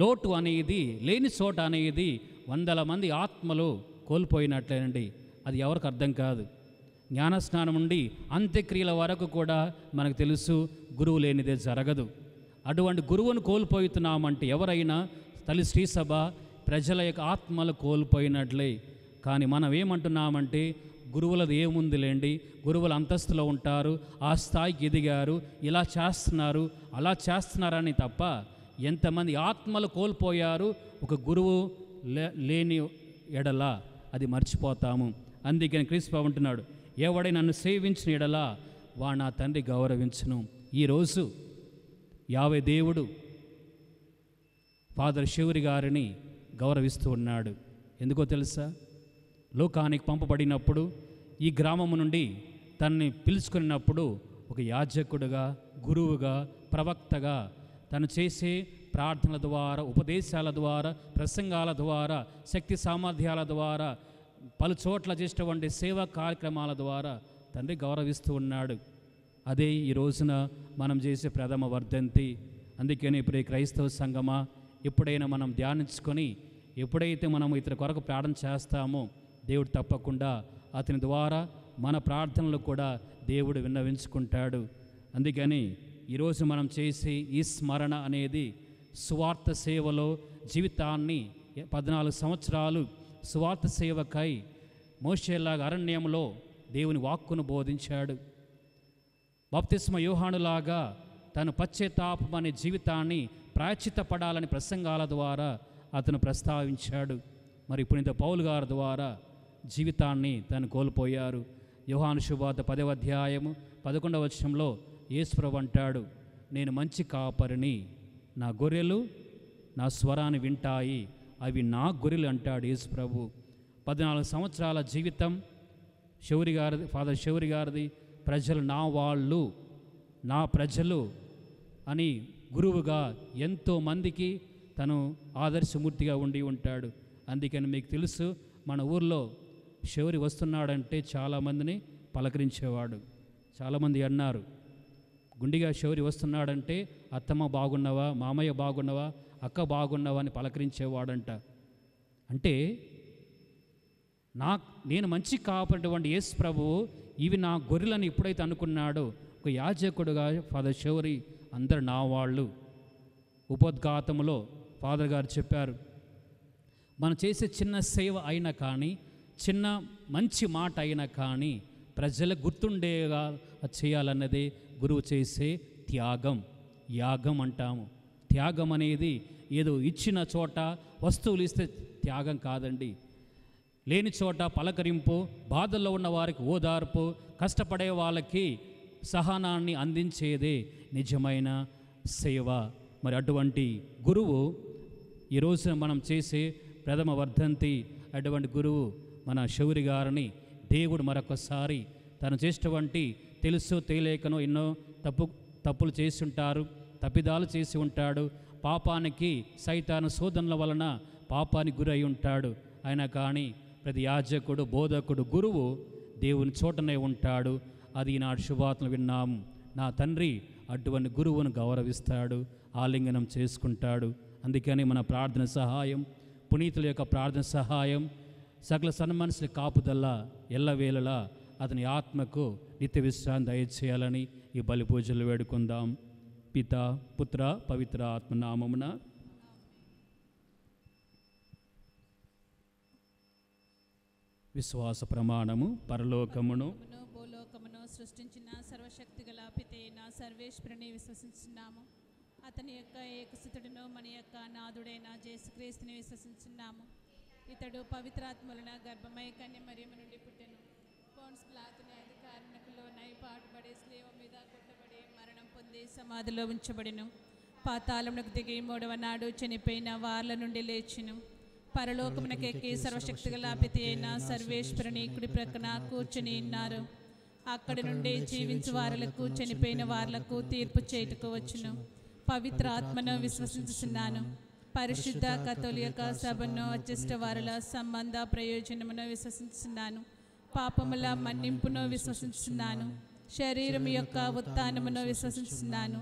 లోటు అనేది లేని చోట అనేది వందల మంది ఆత్మలు కోల్పోయినట్లేనండి. అది ఎవరికి అర్థం కాదు. జ్ఞానస్నానం నుండి అంత్యక్రియల వరకు కూడా మనకు తెలుసు గురువు లేనిదే జరగదు. అటువంటి గురువును కోల్పోతున్నామంటే ఎవరైనా తల్లి శ్రీ సభ ప్రజల యొక్క ఆత్మలు కోల్పోయినట్లే. కానీ మనం ఏమంటున్నామంటే గురువులది ఏముందిలేండి, గురువుల అంతస్తులో ఉంటారు, ఆ స్థాయికి ఎదిగారు, ఇలా చేస్తున్నారు అలా చేస్తున్నారని తప్ప ఎంతమంది ఆత్మలు కోల్పోయారు ఒక గురువు లేని ఎడల అది మర్చిపోతాము. అందుకని క్రీస్తు అంటున్నాడు, ఎవడై నన్ను సేవించిన ఎడల వాడు నా తండ్రి గౌరవించును. ఈరోజు యావే దేవుడు ఫాదర్ శివరి గారిని గౌరవిస్తూ ఉన్నాడు. ఎందుకో తెలుసా? లోకానికి పంపబడినప్పుడు ఈ గ్రామం నుండి తనని పిలుచుకున్నప్పుడు ఒక యాజకుడుగా, గురువుగా, ప్రవక్తగా తను చేసే ప్రార్థనల ద్వారా, ఉపదేశాల ద్వారా, ప్రసంగాల ద్వారా, శక్తి సామర్థ్యాల ద్వారా, పలు చోట్ల చేసేటువంటి సేవా కార్యక్రమాల ద్వారా తండ్రి గౌరవిస్తూ ఉన్నాడు. అదే ఈ రోజున మనం చేసే ప్రథమ వర్ధంతి. అందుకని ఇప్పుడు క్రైస్తవ సంఘమా ఎప్పుడైనా మనం ధ్యానించుకొని ఎప్పుడైతే మనం ఇతని కొరకు ప్రార్థన చేస్తామో దేవుడు తప్పకుండా అతని ద్వారా మన ప్రార్థనలు కూడా దేవుడు విన్నవించుకుంటాడు. అందుకని ఈరోజు మనం చేసే ఈ స్మరణ అనేది సువార్త సేవలో జీవితాన్ని 14 సంవత్సరాలు సువార్త సేవకై మోషేలాగా అరణ్యంలో దేవుని వాక్కును బోధించాడు. బాప్తిస్మ యోహానులాగా తను పశ్చాత్తాపం అనే జీవితాన్ని ప్రాయశ్చిత్తపడాలని ప్రసంగాల ద్వారా అతను ప్రస్తావించాడు. మరి పునీత పౌలు గారి ద్వారా జీవితాన్ని తను కోల్పోయారు. యోహాను శుభవార్త 10వ అధ్యాయము 11వ వచనంలో యేసుప్రభు అంటాడు, నేను మంచి కాపరిని, నా గొర్రెలు నా స్వరాన్ని వింటాయి, అవి నా గొర్రెలు అంటాడు యేసుప్రభు. 14 సంవత్సరాల జీవితం శౌరి గారిది, ఫాదర్ శౌరి గారిది. ప్రజలు నా వాళ్ళు, నా ప్రజలు అని గురువుగా ఎంతోమందికి తను ఆదర్శమూర్తిగా ఉండి ఉంటాడు. అందుకని మీకు తెలుసు, మన ఊర్లో శౌరి వస్తున్నాడంటే చాలామందిని పలకరించేవాడు. చాలామంది అన్నారు, గుండిగా శౌరి వస్తున్నాడంటే అత్తమ్మ బాగున్నవా, మామయ్య బాగున్నవా, అక్క బాగున్నవా అని పలకరించేవాడంట. అంటే నేను మంచి కాపాడినటువంటి యేసు ప్రభువు ఇవి నా గొర్రెలని ఎప్పుడైతే అనుకున్నాడో, ఒక యాజకుడుగా ఫాదర్ శౌరి అందరు నా వాళ్ళు. ఉపోద్ఘాతములో ఫాదర్ గారు చెప్పారు, మనం చేసే చిన్న సేవ అయినా కానీ, చిన్న మంచి మాట అయినా కానీ ప్రజలకు గుర్తుండేగా చేయాలన్నదే గురువు చేసే త్యాగం. యాగం అంటాము. త్యాగం అనేది ఏదో ఇచ్చిన చోట వస్తువులు ఇస్తే త్యాగం కాదండి. లేని చోట పలకరింపు, బాధల్లో ఉన్న వారికి ఓదార్పు, కష్టపడే వాళ్ళకి సహనాన్ని అందించేదే నిజమైన సేవ. మరి అటువంటి గురువు ఈరోజు మనం చేసే ప్రథమ వర్ధంతి. అటువంటి గురువు మన శౌరి గారిని దేవుడు మరొకసారి తను చేసేటువంటి తెలుసో తెలియకనో ఎన్నో తప్పులు చేసి ఉంటారు, తప్పిదాలు చేసి ఉంటాడు. పాపానికి సైతాను శోధనల వలన పాపానికి గురై ఉంటాడు. అయినా కానీ ప్రతి యాజకుడు, బోధకుడు, గురువు దేవుని చోటనే ఉంటాడు. అది ఈనాడు శుభవార్తలు విన్నాము. నా తండ్రి అటువంటి గురువును గౌరవిస్తాడు, ఆలింగనం చేసుకుంటాడు. అందుకని మన ప్రార్థన సహాయం, పునీతుల యొక్క ప్రార్థన సహాయం, సకల సన్మనసుల కాపుదల్లా ఎల్లవేళలా అతని ఆత్మకు నిత్య విశ్రాంతి దయచేయాలని ఈ బలి పూజలు వేడుకుందాం. పిత, పుత్ర, పవిత్ర ఆత్మనామమున. విశ్వాస ప్రమాణము. పరలోకమును భూలోకమును సృష్టించిన సర్వశక్తి గల పితైన సర్వేశ్వరుని విశ్వసించున్నాము. అతని యొక్క ఏకసుతుడును మన యొక్క నాథుడైన యేసుక్రీస్తుని విశ్వసించున్నాము. ఇతడు పవిత్రాత్మలన గర్భమై కన్య మరియమ్మ నుండి పుట్టెను. పోన్స్ పిలాతుని అధికారులకు లోనై పాటుపడి స్లేవ మీద కొట్టబడి మరణం పొంది సమాధిలో ఉంచబడిను. పాతాళమునకు దిగి 3వ నాడు చనిపోయిన వార్ల నుండి లేచును. పరలోకమునకెక్కి సర్వశక్తి గల పిత అయిన సర్వేశ్వరుని కుడి ప్రక్కన కూర్చుని ఉన్నారు. అక్కడి నుండి జీవించు వారులకు చనిపోయిన వారులకు తీర్పు చేయుటకు వచ్చును. పవిత్ర ఆత్మను విశ్వసించుచున్నాను. పరిశుద్ధ కథోలిక సభను అత్యష్ట వారుల సంబంధ ప్రయోజనమును విశ్వసించుచున్నాను. పాపముల మన్నింపును విశ్వసించుచున్నాను. శరీరం యొక్క ఉత్థానమును విశ్వసిస్తున్నాను,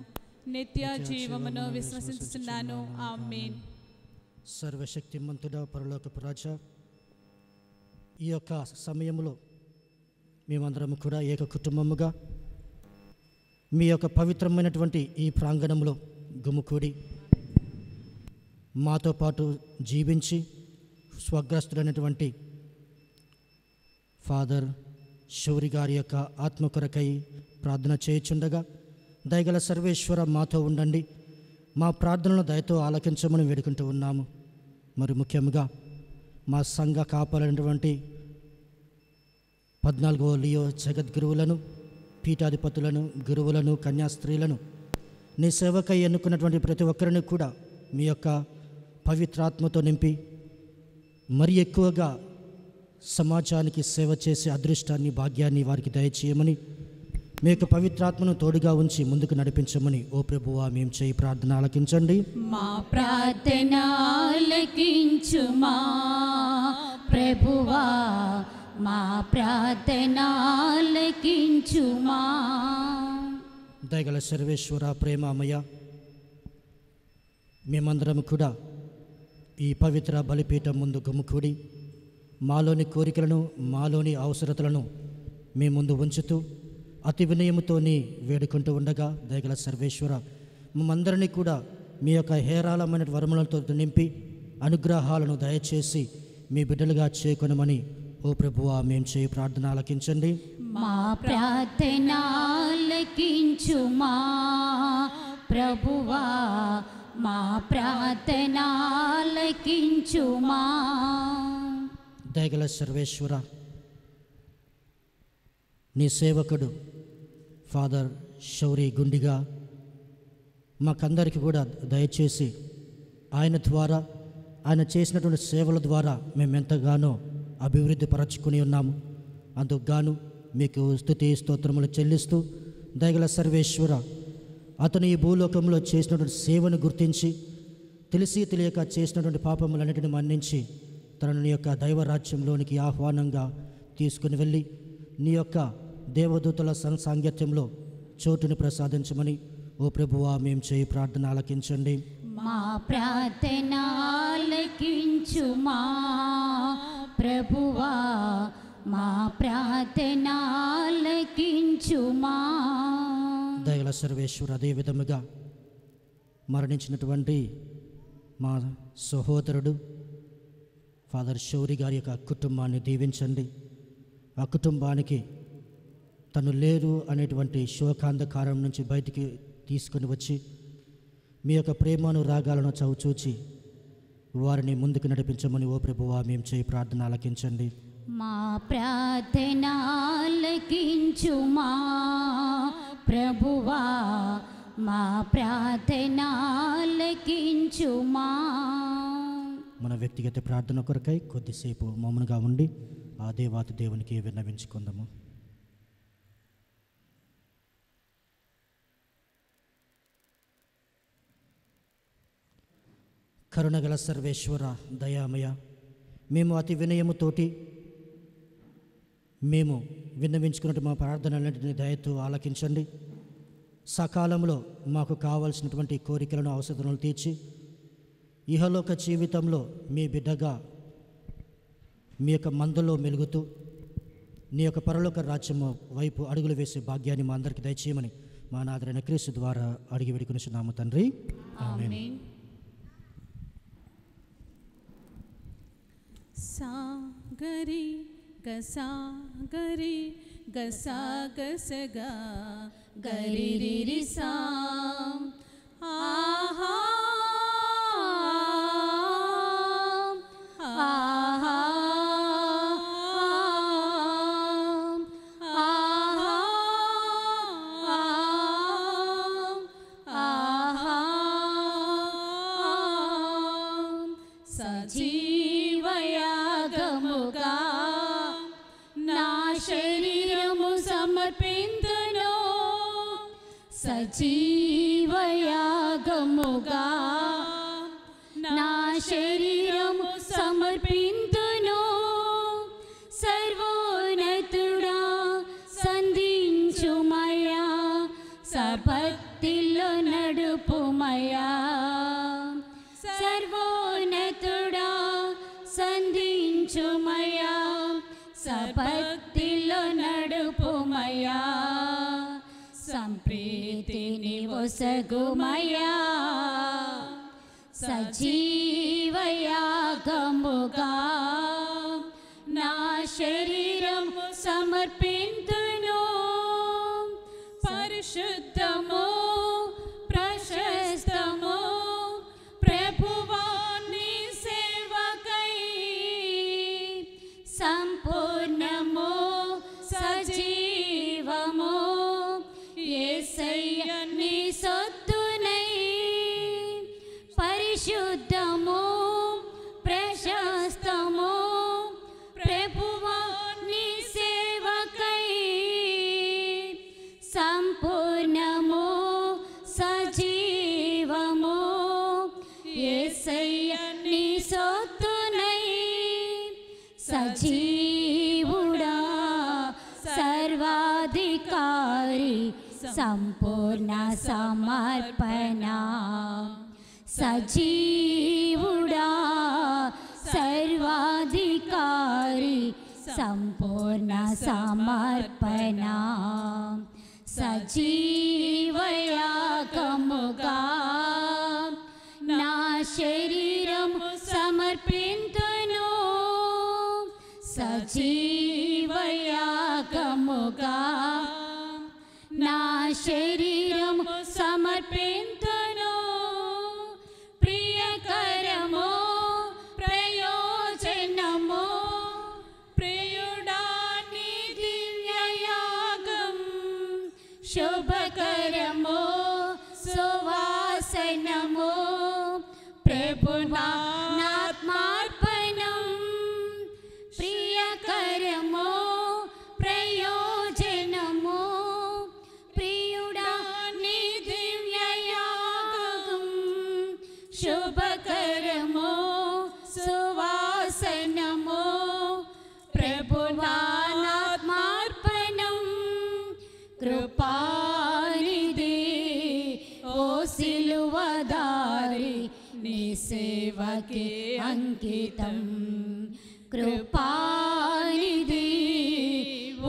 నిత్య జీవమును విశ్వసిస్తున్నాను. ఆమేన్. సర్వశక్తిమంతుడా పరలోకపు రాజా, ఈ యొక్క సమయంలో మేమందరం కూడా ఏక కుటుంబముగా మీ యొక్క పవిత్రమైనటువంటి ఈ ప్రాంగణంలో గుమికూడి మాతో పాటు జీవించి స్వగ్రస్తుడైనటువంటి ఫాదర్ శౌరి గారి యొక్క ఆత్మ కొరకై ప్రార్థన చేయుచుండగా దయగల సర్వేశ్వర మాతో ఉండండి, మా ప్రార్థనలను దయతో ఆలకించమని వేడుకుంటూ ఉన్నాము. మరి ముఖ్యంగా మా సంఘ కాపాలైనటువంటి 14వ లియో జగద్గురువులను, పీఠాధిపతులను, గురువులను, కన్యాస్త్రీలను, నీ సేవకై ఎన్నుకున్నటువంటి ప్రతి ఒక్కరిని కూడా మీ యొక్క పవిత్రాత్మతో నింపి మరి ఎక్కువగా సమాజానికి సేవ చేసే అదృష్టాన్ని, భాగ్యాన్ని వారికి దయచేయమని, మీ యొక్క పవిత్రాత్మను తోడుగా ఉంచి ముందుకు నడిపించమని ఓ ప్రభువా మేము చేయి ప్రార్థన ఆలకించండి. మా ప్రార్థన ఆలకించుమా ప్రభువా, మా ప్రార్థన ఆలకించుమా. దయగల సర్వేశ్వర ప్రేమమయ, మేమందరం కూడా ఈ పవిత్ర బలిపీఠం ముందు గుమ్ముకూడి మాలోని కోరికలను, మాలోని అవసరతలను మీ ముందు ఉంచుతూ అతి వినయముతోని వేడుకుంటూ ఉండగా దయగల సర్వేశ్వర మమ్మందరినీ కూడా మీ యొక్క హేరాళమైన వరములతో నింపి అనుగ్రహాలను దయచేసి మీ బిడ్డలుగా చేకొనమని ఓ ప్రభువా మేము చేయి ప్రార్థన ఆలకించండి. మా ప్రార్థన ఆలకించుమా ప్రభువా, మా ప్రార్థన ఆలకించుమా. దయగల సర్వేశ్వర, నీ సేవకుడు ఫాదర్ శౌరి గుండిగా మాకందరికీ కూడా దయచేసి ఆయన ద్వారా, ఆయన చేసినటువంటి సేవల ద్వారా మేము ఎంతగానో అభివృద్ధి పరచుకుని ఉన్నాము. అందుకు గాను మీకు స్తుతి స్తోత్రములు చెల్లిస్తూ దయగల సర్వేశ్వర, అతను ఈ భూలోకంలో చేసినటువంటి సేవను గుర్తించి తెలిసి తెలియక చేసినటువంటి పాపములన్నిటిని మన్నించి తనను నీ యొక్క దైవరాజ్యంలోనికి ఆహ్వానంగా తీసుకుని వెళ్ళి నీ యొక్క దేవదూతల సాంగత్యంలో చోటుని ప్రసాదించమని ఓ ప్రభువా మేము చేయి ప్రార్థన ఆలకించండి. మా ప్రార్థన ఆలకించుమా ప్రభువా, మా ప్రార్థన ఆలకించుమా. దయగల సర్వేశ్వర, అదే విధముగా మరణించినటువంటి మా సహోదరుడు ఫాదర్ శౌరి గారి యొక్క కుటుంబాన్ని దీవించండి. ఆ కుటుంబానికి తను లేరు అనేటువంటి శోకాంధకారం నుంచి బయటికి తీసుకుని వచ్చి మీ యొక్క ప్రేమను రాగాలను చవిచూచి వారిని ముందుకు నడిపించమని ఓ ప్రభువా మేము చేయి ప్రార్థన ఆలకించండి. మా ప్రార్థన ఆలకించుమా ప్రభువా, మా ప్రార్థన ఆలకించుమా. మన వ్యక్తిగత ప్రార్థన కొరకై కొద్దిసేపు మౌనంగా ఉండి ఆ దేవాతి దేవునికి విన్నవించుకుందాము. కరుణగల సర్వేశ్వర దయామయ, మేము అతి వినయముతోటి మేము విన్నవించుకున్నట్టు మా ప్రార్థనలన్నింటినీ దయతో ఆలకించండి. సకాలంలో మాకు కావలసినటువంటి కోరికలను, అవసరాలను తీర్చి ఇహలోక జీవితంలో మీ బిడ్డగా మీ యొక్క మందలో మెలుగుతూ నీ యొక్క పరలోక రాజ్యము వైపు అడుగులు వేసే భాగ్యాన్ని మా అందరికీ దయచేయమని మా నాథరైన క్రీస్తు ద్వారా అడిగి వేడుకొనుచున్నాము తండ్రి. ఆమేన్. సాగరి గసాగరి గసాగసగా గరిరి సా ఆహా ఆహా సజీవయాగముగా నా శరీరము సమర్పింతును, సజీవయాగముగా నా శరీరము సమర్పింతును. సర్వోన్నతుడా సంధించు దీవించుమయా సభక్తిలో నడుపుమయా సంప్రీతిని ఒసగుమయా సజీవయాగముగా నా శరీరము సమర్పింతును పరిశుద్ధము ప్రశస్తము ప్రభువాని సేవకై సంపూర్ణము సజీవము యేసయ్య నీ సొత్తునై పరిశుద్ధము ప్రశస్తము ప్రభువాని సేవకై సంపూర్ణము సజీవము యేసయ్య నీ సొత్తునై సజీవుడా సర్వాధికారి సంపూర్ణ సమర్పణ సజీవుడా సర్వాధికారి సంపూర్ణ సమర్పణ సజీవయాగముగా నా శరీరము సమర్పింతును సజీవయాగముగా నా శరీరము సమర్పింతును ప్రియకరము ప్రయోజనము ప్రియుడా నీ దివ్యయాగం శుభకరము సువాసనము ప్రభునాత్మార్పణం ప్రియకరము ప్రయోజనము ప్రియుడా నీ దివ్యయాగం శుభకరము సువాసనము ప్రభునాత్మార్పణం కృపానిధి ఓ సిలువదారి నీ సేవకే అంకితం కృపానిధి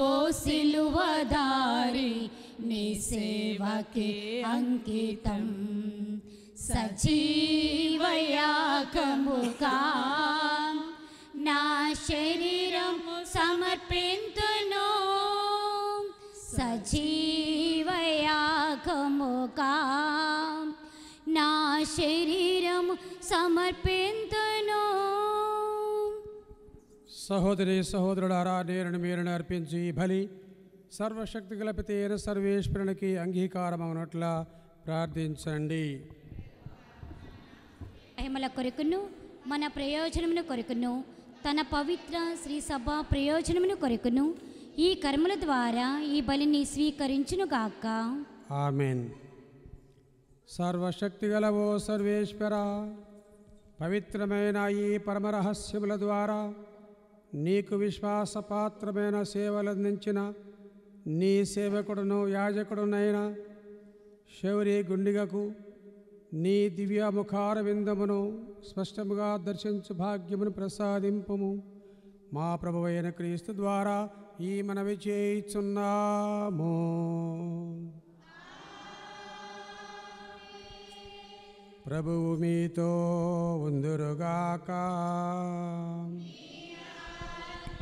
ఓ సిలువదారి నీ సేవకే అంకితం సజీవయాగముగా నా శరీరం సమర్పింతును సజీవయాగముగా నా శరీరం సమర్పింతును సహోదరి సహోదరుడారా నేను మీరును అర్పించి ఈ బలి సర్వశక్తి గల పిత అయిన సర్వేశ్వరునికి అంగీకారమవునట్లా ప్రార్థించండి. మహిమల కొరకును మన ప్రయోజనమును కొరకును తన పవిత్ర శ్రీ సభ ప్రయోజనమును కొరకును ఈ కర్మల ద్వారా ఈ బలిని స్వీకరించునుగాక. ఆమెన్. సర్వశక్తి గల ఓ సర్వేశ్వర, పవిత్రమైన ఈ పరమరహస్యముల ద్వారా నీకు విశ్వాసపాత్రమైన సేవలందించిన నీ సేవకుడును యాజకుడునైన శౌరి గుండిగకు నీ దివ్యముఖార విందమును స్పష్టముగా దర్శించు భాగ్యమును ప్రసాదింపుము. మా ప్రభువైన క్రీస్తు ద్వారా ఈ మనవి చేయుచున్నాము. ప్రభువు మీతో ఉందురుగాక.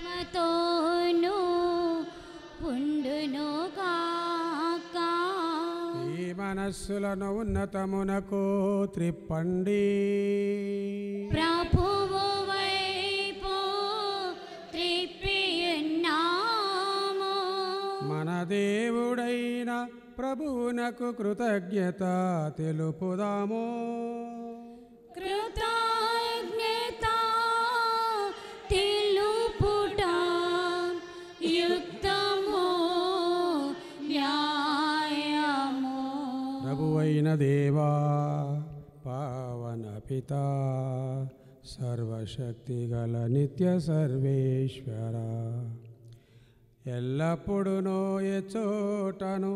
మతోను ఉండునుగాక. ఈ మనస్సులను ఉన్నతమునకు త్రిప్పండి. ప్రభువు వైపు త్రిప్పియున్నాము. మన దేవుడైన ప్రభువునకు కృతజ్ఞత తెలుపుదాము. కృతజ్ఞత తెలుపుట యుక్తము న్యాయము. ప్రభువైన దేవా, పావన పిత, సర్వశక్తి గల నిత్య సర్వేశ్వర, ఎల్లప్పుడూ ఎచోటను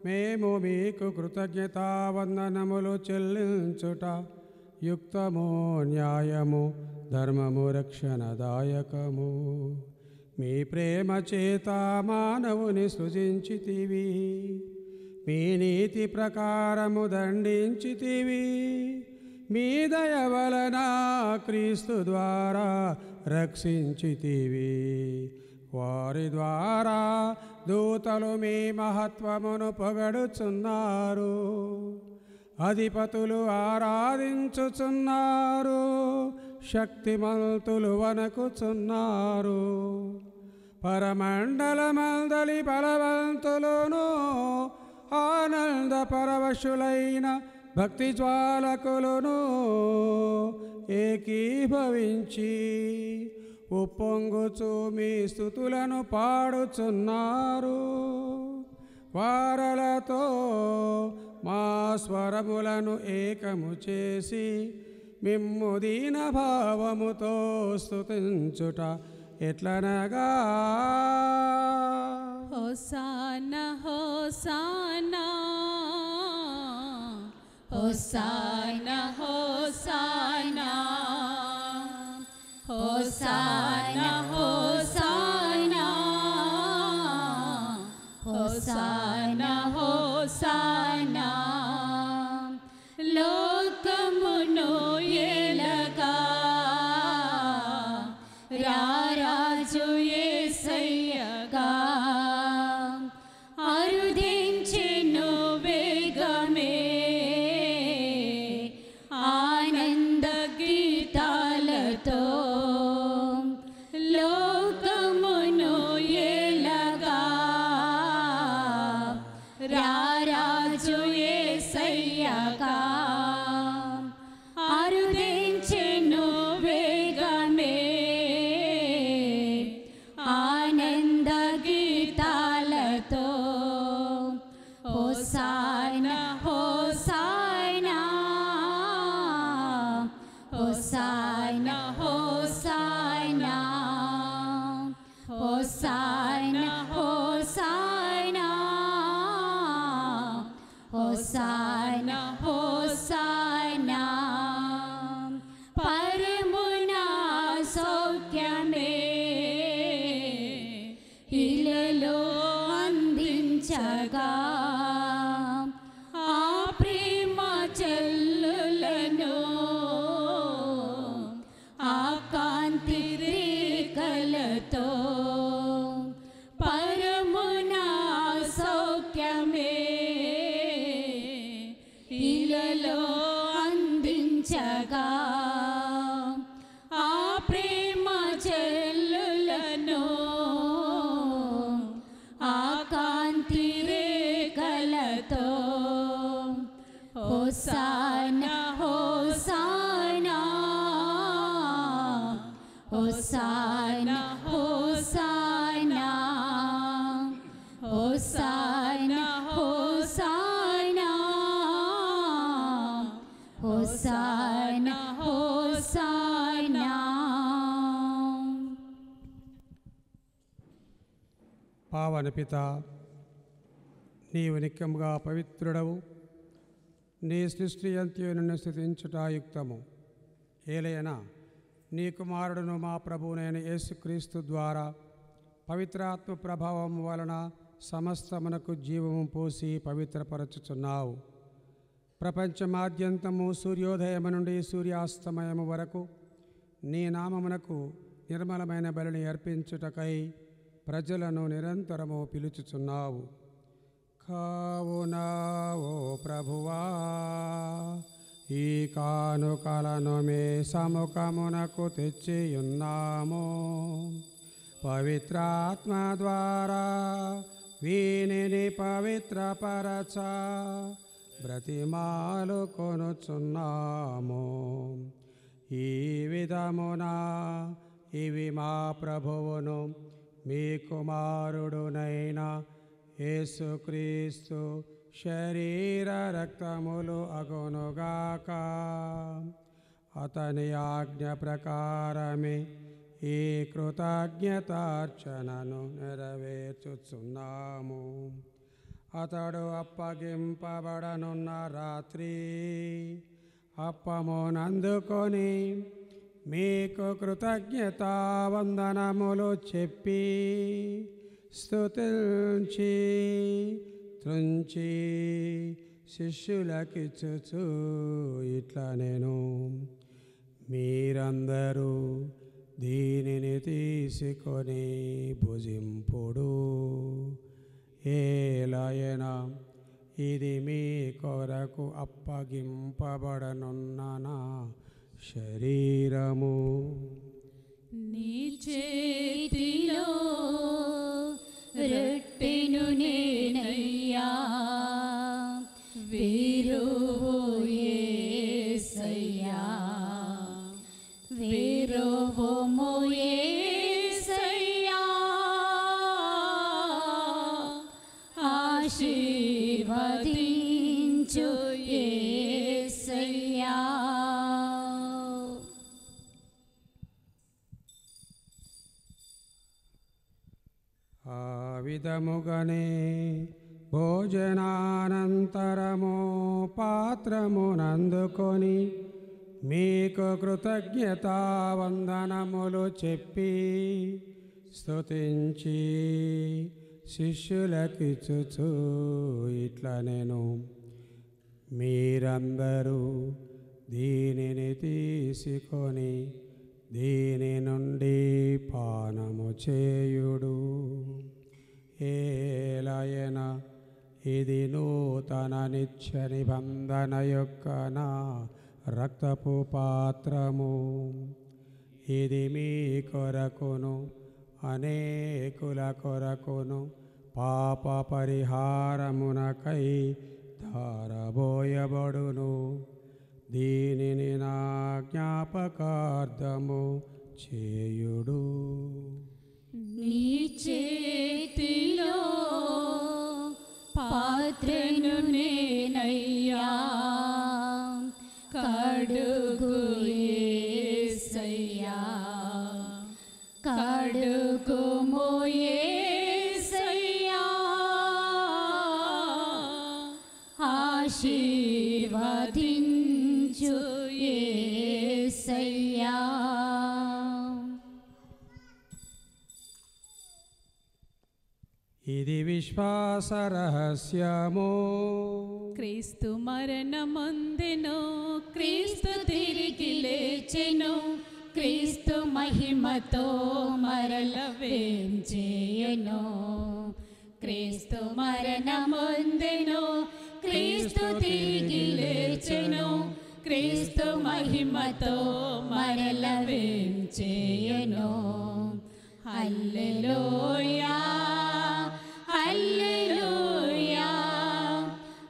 మేము మీకు కృతజ్ఞతావందనములు చెల్లించుట యుక్తము న్యాయము ధర్మము రక్షణదాయకము. మీ ప్రేమ చేత మానవుని సృజించితివి, మీ నీతి ప్రకారము దండించితివి. మీ దయ వలన క్రీస్తు ద్వారా రక్షించితివి. వారి ద్వారా దూతలు మీ మహత్వమును పొగడుచున్నారు, అధిపతులు ఆరాధించుచున్నారు, శక్తిమంతులు వణకుచున్నారు. పరమండలమందలి బలవంతులును ఆనంద పరవశులైన భక్తి జ్వాలకులను ఏకీభవించి ఉప్పొంగుచు మీ స్తుతులను పాడుచున్నారు. వారలతో మా స్వరములను ఏకము చేసి మిమ్ము దీన భావముతో స్తుతించుట ఎట్లనగా హోసానా హోసానా హోసానా హోసానా హోసానా హోసానా హోసానా హోసానా. లోకమును ఏలగా రారాజు యేసయ్యగా అరుదించెను వేగమే ఆనంద గీతాలతో. లోకమును ఏలగా రారాజు యేసయ్యగా అరుదించెను వేగమే ఆనంద గీతాలతో. హోసానా హోసానా హోసానా హోసానా హోసానా హోసానా హోసానా హోసానా. పరమున సౌఖ్యమే ఇలలో అందించగా ఆ ప్రేమ చెల్లులను ఆ కాంతి రేఖలతో. పరమున సౌఖ్యమే ఇలలో అందించగా ఆ ప్రేమ చెల్లులను ఆ కాంతి రేఖలతో. హోసానా హోసానా హోసానా హోసానా హోసానా హోసానా హోసానా హోసానా. పావన పిత, నీవు నిత్యముగా పవిత్రుడవు. నీ సృష్టి అంత్యు నిన్ను స్తుతించుట యుక్తము. ఏలైనా నీ కుమారుడును మా ప్రభువునైన యేసుక్రీస్తు ద్వారా పవిత్రాత్మ ప్రభావం వలన సమస్తమునకు జీవము పోసి పవిత్రపరచుచున్నావు. ప్రపంచమాద్యంతము సూర్యోదయము నుండి సూర్యాస్తమయము వరకు నీ నామమునకు నిర్మలమైన బలిని అర్పించుటకై ప్రజలను నిరంతరము పిలుచుచున్నావు. కావున ఓ ప్రభువా, ఈ కానుకలను మీ సముఖమునకు తెచ్చియున్నాము. పవిత్రాత్మ ద్వారా వీనిని పవిత్రపరచ బ్రతిమాలు కొనుచున్నాము. ఈ విధమున ఇవి మా ప్రభువును మీ కుమారుడునైన యేసుక్రీస్తు శరీర రక్తములు అగునుగాక. అతని ఆజ్ఞ ప్రకారమే ఈ కృతజ్ఞతార్చనను నెరవేర్చుచున్నాము. అతడు అప్పగింపబడనున్న రాత్రి అప్పమునందుకొని మీకు కృతజ్ఞతావందనములు చెప్పి స్తుతించి త్రుంచి శిష్యులకిచ్చుచు ఇట్లా నేను మీరందరూ దీనిని తీసుకొని భుజింపుడు, ఏలయన ఇది మీ కొరకు అప్పగింపబడనున్న నా శరీరము. నీ చేతిలో రొట్టెను నేనయ్యా, వీరువు యేసయ్యా, వీరువుము యేసయ్యా, ఆశీర్వదించు యేసయ్యా. ఆ విధముగానే భోజనానంతరము పాత్రమునందుకొని మీకు కృతజ్ఞతావందనములు చెప్పి స్తుతించి శిష్యులకిచ్చుచు ఇట్లా నేను మీరందరూ దీనిని తీసుకొని దీని నుండి పానము చేయుడు, ఏలయన ఇది నూతన నిత్య నిబంధన యొక్క నా రక్తపు పాత్రము. ఇది మీ కొరకును అనేకుల కొరకును పాప పరిహారమునకై ధారబోయబడును. దీనిని నా జ్ఞాపకార్థము చేయుడు. నీ చేతిలో పాత్రను నేనయ్యా, కడుగు యేసయ్యా, కడుగుము యేసయ్యా, ఆశీర్వదించు యేసయ్యా. ఇది విశ్వాస రహస్యము. క్రీస్తు మరణమందెను, క్రీస్తు తిరిగి లేచెను, క్రీస్తు మహిమతో మరల వేంచేయను. క్రీస్తు మరణమందెను, క్రీస్తు తిరిగి లేచెను, క్రీస్తు మహిమతో మరల వేంచేయను. హల్లెలూయా, హల్లెలూయా,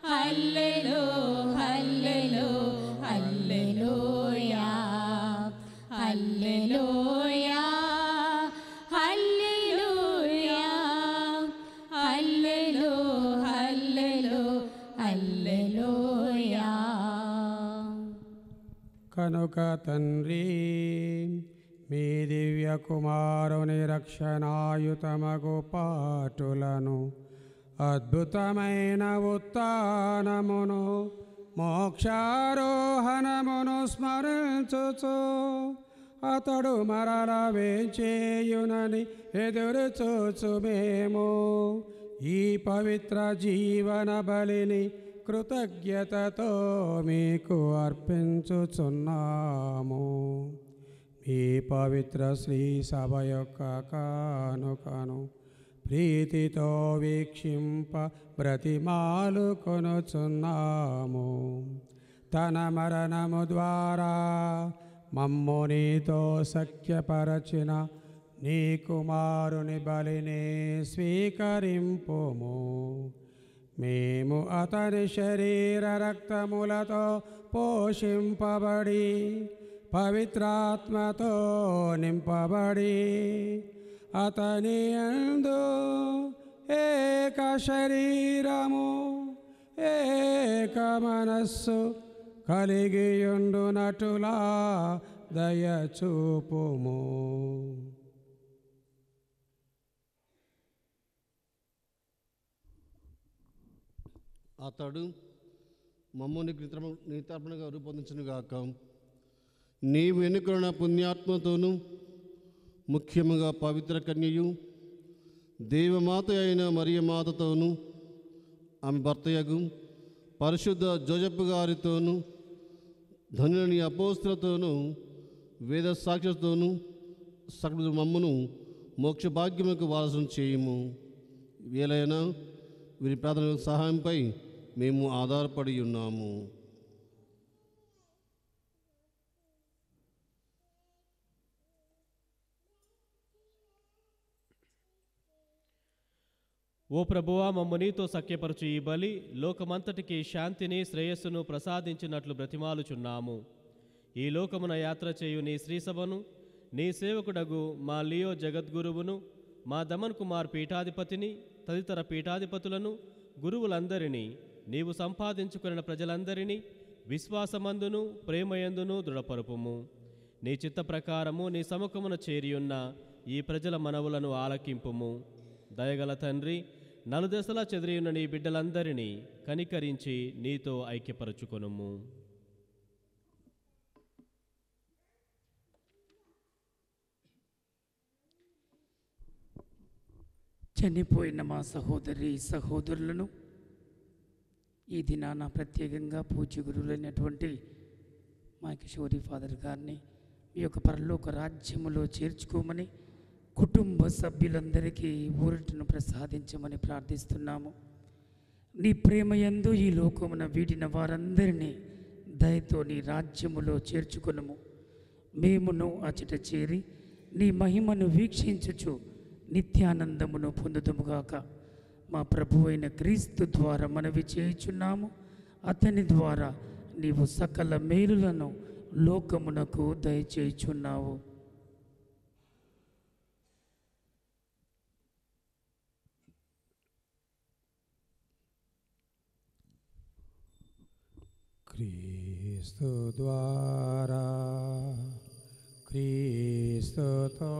హల్లెలూ హల్లెలూ హల్లెలూయా, హల్లెలూయా, హల్లెలూయా, హల్లెలూ హల్లెలూ హల్లెలూయా. కనుక తండ్రి మీ దివ్య కుమారుని రక్షణాయుతమగు పాటులను, అద్భుతమైన ఉత్థానమును, మోక్షారోహణమును స్మరించుచు అతడు మరల వేంచేయునని ఎదురు చూచు మేము ఈ పవిత్ర జీవన బలిని కృతజ్ఞతతో మీకు అర్పించుచున్నాము. ఈ పవిత్ర శ్రీ సభ యొక్క కానుకను ప్రీతితో వీక్షింప బ్రతిమాలు కొనుచున్నాము. తన మరణము ద్వారా మమ్ము నీతో సఖ్యపరచిన నీ కుమారుని బలిని స్వీకరింపుము. మేము అతని శరీర రక్తములతో పోషింపబడి పవిత్రాత్మతో నింపబడి అతని యందు ఏక శరీరము ఏక మనస్సు కలిగియుండునటులా దయచూపుము. అతడు మమ్ముని నిత్యార్పణగా రూపొందించునుగాక. నీవు ఎన్నుకున్న పుణ్యాత్మతోనూ ముఖ్యముగా పవిత్ర కన్యయు దేవమాత అయిన మరియమాతతోనూ ఆమె భర్తయగు పరిశుద్ధ జోజప్ప గారితోనూ ధనులని అపోస్తులతోనూ వేద సాక్షులతోనూ సకల మమ్మను మోక్ష భాగ్యములకు వారసును చేయము. వీలైనా వీరి ప్రార్థన సహాయంపై మేము ఆధారపడి ఉన్నాము. ఓ ప్రభువా, మమ్ము నీతో సఖ్యపరచు ఈ బలి లోకమంతటికి శాంతిని శ్రేయస్సును ప్రసాదించినట్లు బ్రతిమాలుచున్నాము. ఈ లోకమున యాత్ర చేయు నీ శ్రీసభను, నీ సేవకుడగు మా లియో జగద్గురువును, మా దమన్ కుమార్ పీఠాధిపతిని, తదితర పీఠాధిపతులను, గురువులందరినీ, నీవు సంపాదించుకున్న ప్రజలందరినీ విశ్వాసమందును ప్రేమయందును దృఢపరుపుము. నీ చిత్త ప్రకారము నీ సముఖమున చేరియున్న ఈ ప్రజల మనవులను ఆలకింపుము. దయగల తండ్రి, నలుదశలా చెదిరియున్న నీ బిడ్డలందరినీ కనికరించి నీతో ఐక్యపరచుకొనుము. చనిపోయిన మా సహోదరి సహోదరులను ఈ దినాన ప్రత్యేకంగా పూజ్య గురువులైనటువంటి మా కిషోరి ఫాదర్ గారిని మీ యొక్క పరలోక రాజ్యములో చేర్చుకోమని, కుటుంబ సభ్యులందరికీ ఊరటను ప్రసాదించమని ప్రార్థిస్తున్నాము. నీ ప్రేమయందు ఈ లోకమున వీడిన వారందరినీ దయతో నీ రాజ్యములో చేర్చుకొనుము. మేమును అచట చేరి నీ మహిమను వీక్షించుచు నిత్యానందమును పొందుదుముగాక. మా ప్రభు అయిన క్రీస్తు ద్వారా మనవి చేయుచున్నాము. అతని ద్వారా నీవు సకల మేలులను లోకమునకు దయచేయుచున్నావు. క్రీస్తు ద్వారా క్రీస్తుతో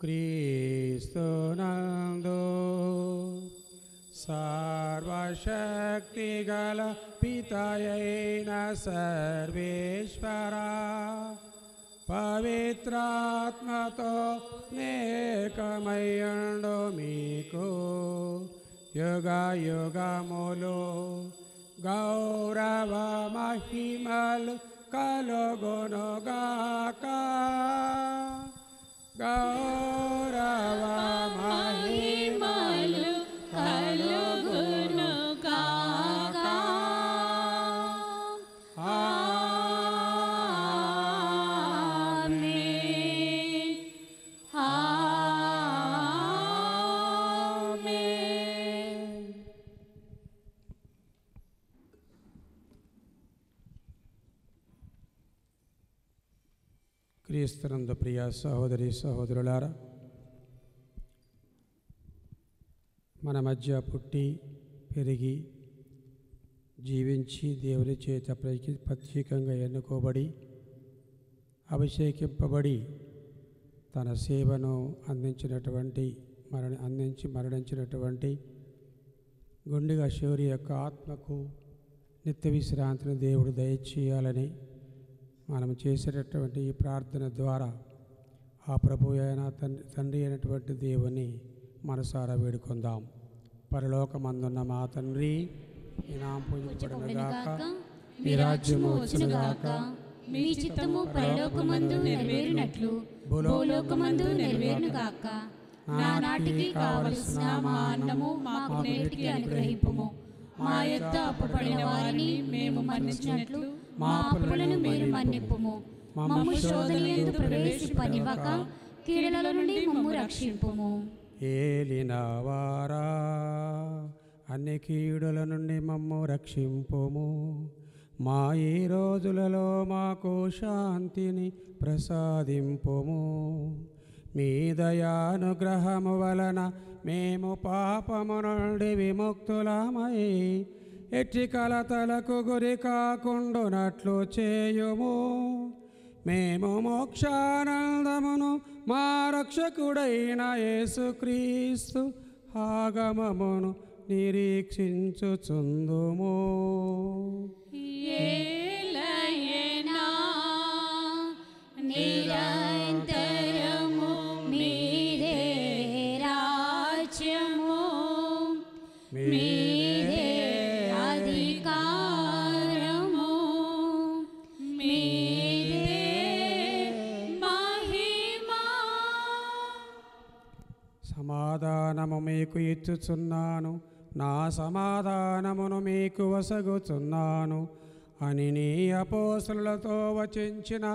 క్రీస్తునందు సర్వశక్తిగల పితయైన సర్వేశ్వరా పవిత్రాత్మతో నేకమయ్యుండు మీకు యుగ యుగములు గౌరవ మహిమలు కలుగునుగాక. గౌరవ మహిమలు కలుగునుగాక. ఆమేన్. ఆమేన్. క్రీస్తునందు ప్రియ సహోదరి సహోదరులారా, మన మధ్య పుట్టి పెరిగి జీవించి దేవుని చేత ప్రత్యేకంగా ఎన్నుకోబడి అభిషేకింపబడి తన సేవను అందించి మరణించినటువంటి గుండెగా శౌరి యొక్క ఆత్మకు నిత్య విశ్రాంతిని దేవుడు దయచేయాలని మనం చేసేటటువంటి ఈ ప్రార్థన ద్వారా ఆ ప్రభు అయిన తండ్రి అయినటువంటి దేవుని మనసారా వేడుకొందాం. పరలోకమందున్న మా తండ్రి, ఈ నామము పూజింపబడునుగాక, మీ రాజ్యము వచ్చునుగాక, మీ చిత్తము పరలోకమందు నెరవేరునట్లు భూలోకమందు నెరవేరునుగాక. నానాటికి కావలసిన మా అన్నము మాకు నేటికి అనుగ్రహింపుము. మా యొద్ద అప్పుపడిన వారిని మేము మన్నించినట్లు మా అప్పులను మీరు మన్నింపుము. మమ్ము శోధనయందు ప్రవేశింపనివ్వక కీడుల నుండి మమ్ము రక్షింపుము. ఏలినవారా, అన్ని కీడుల నుండి మమ్ము రక్షింపుము. మా ఈ రోజులలో మాకు శాంతిని ప్రసాదింపుము. మీ దయానుగ్రహము వలన మేము పాపము నుండి విముక్తులమై ఎట్టి కలతలకు గురి కాకుండునట్లు చేయుము. మేము మోక్షానందమును మా రక్షకుడైన యేసుక్రీస్తు ఆగమమును నిరీక్షించుచుందుము. ఏలయనా నిరంతరము మీదే రాజ్యము, మీదే అధికారము, మీదే మహిమ. సమాధానము మీకు ఇచ్చుచున్నాను, నా సమాధానమును మీకు వసగుచున్నాను అని నీ అపోస్తలులతో వచించిన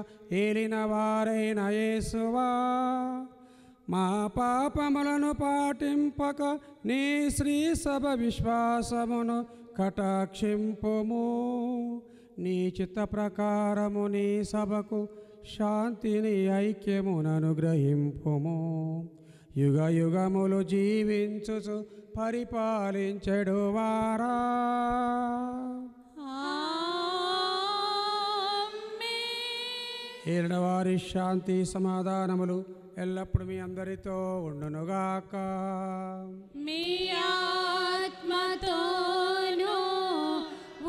ఏలిన వారైన యేసువా, మా పాపములను పాటింపక నీ శ్రీ సభ విశ్వాసమును కటాక్షింపుము. నీ చిత్త ప్రకారము నీ సభకు శాంతిని ఐక్యమునను గ్రహింపుము. యుగ యుగములు జీవించుచు పరిపాలించెడు వారా. ఏలిన వారి శాంతి సమాధానములు ఎల్లప్పుడు మీ అందరితో ఉండునుగాక. మీ ఆత్మతోనూ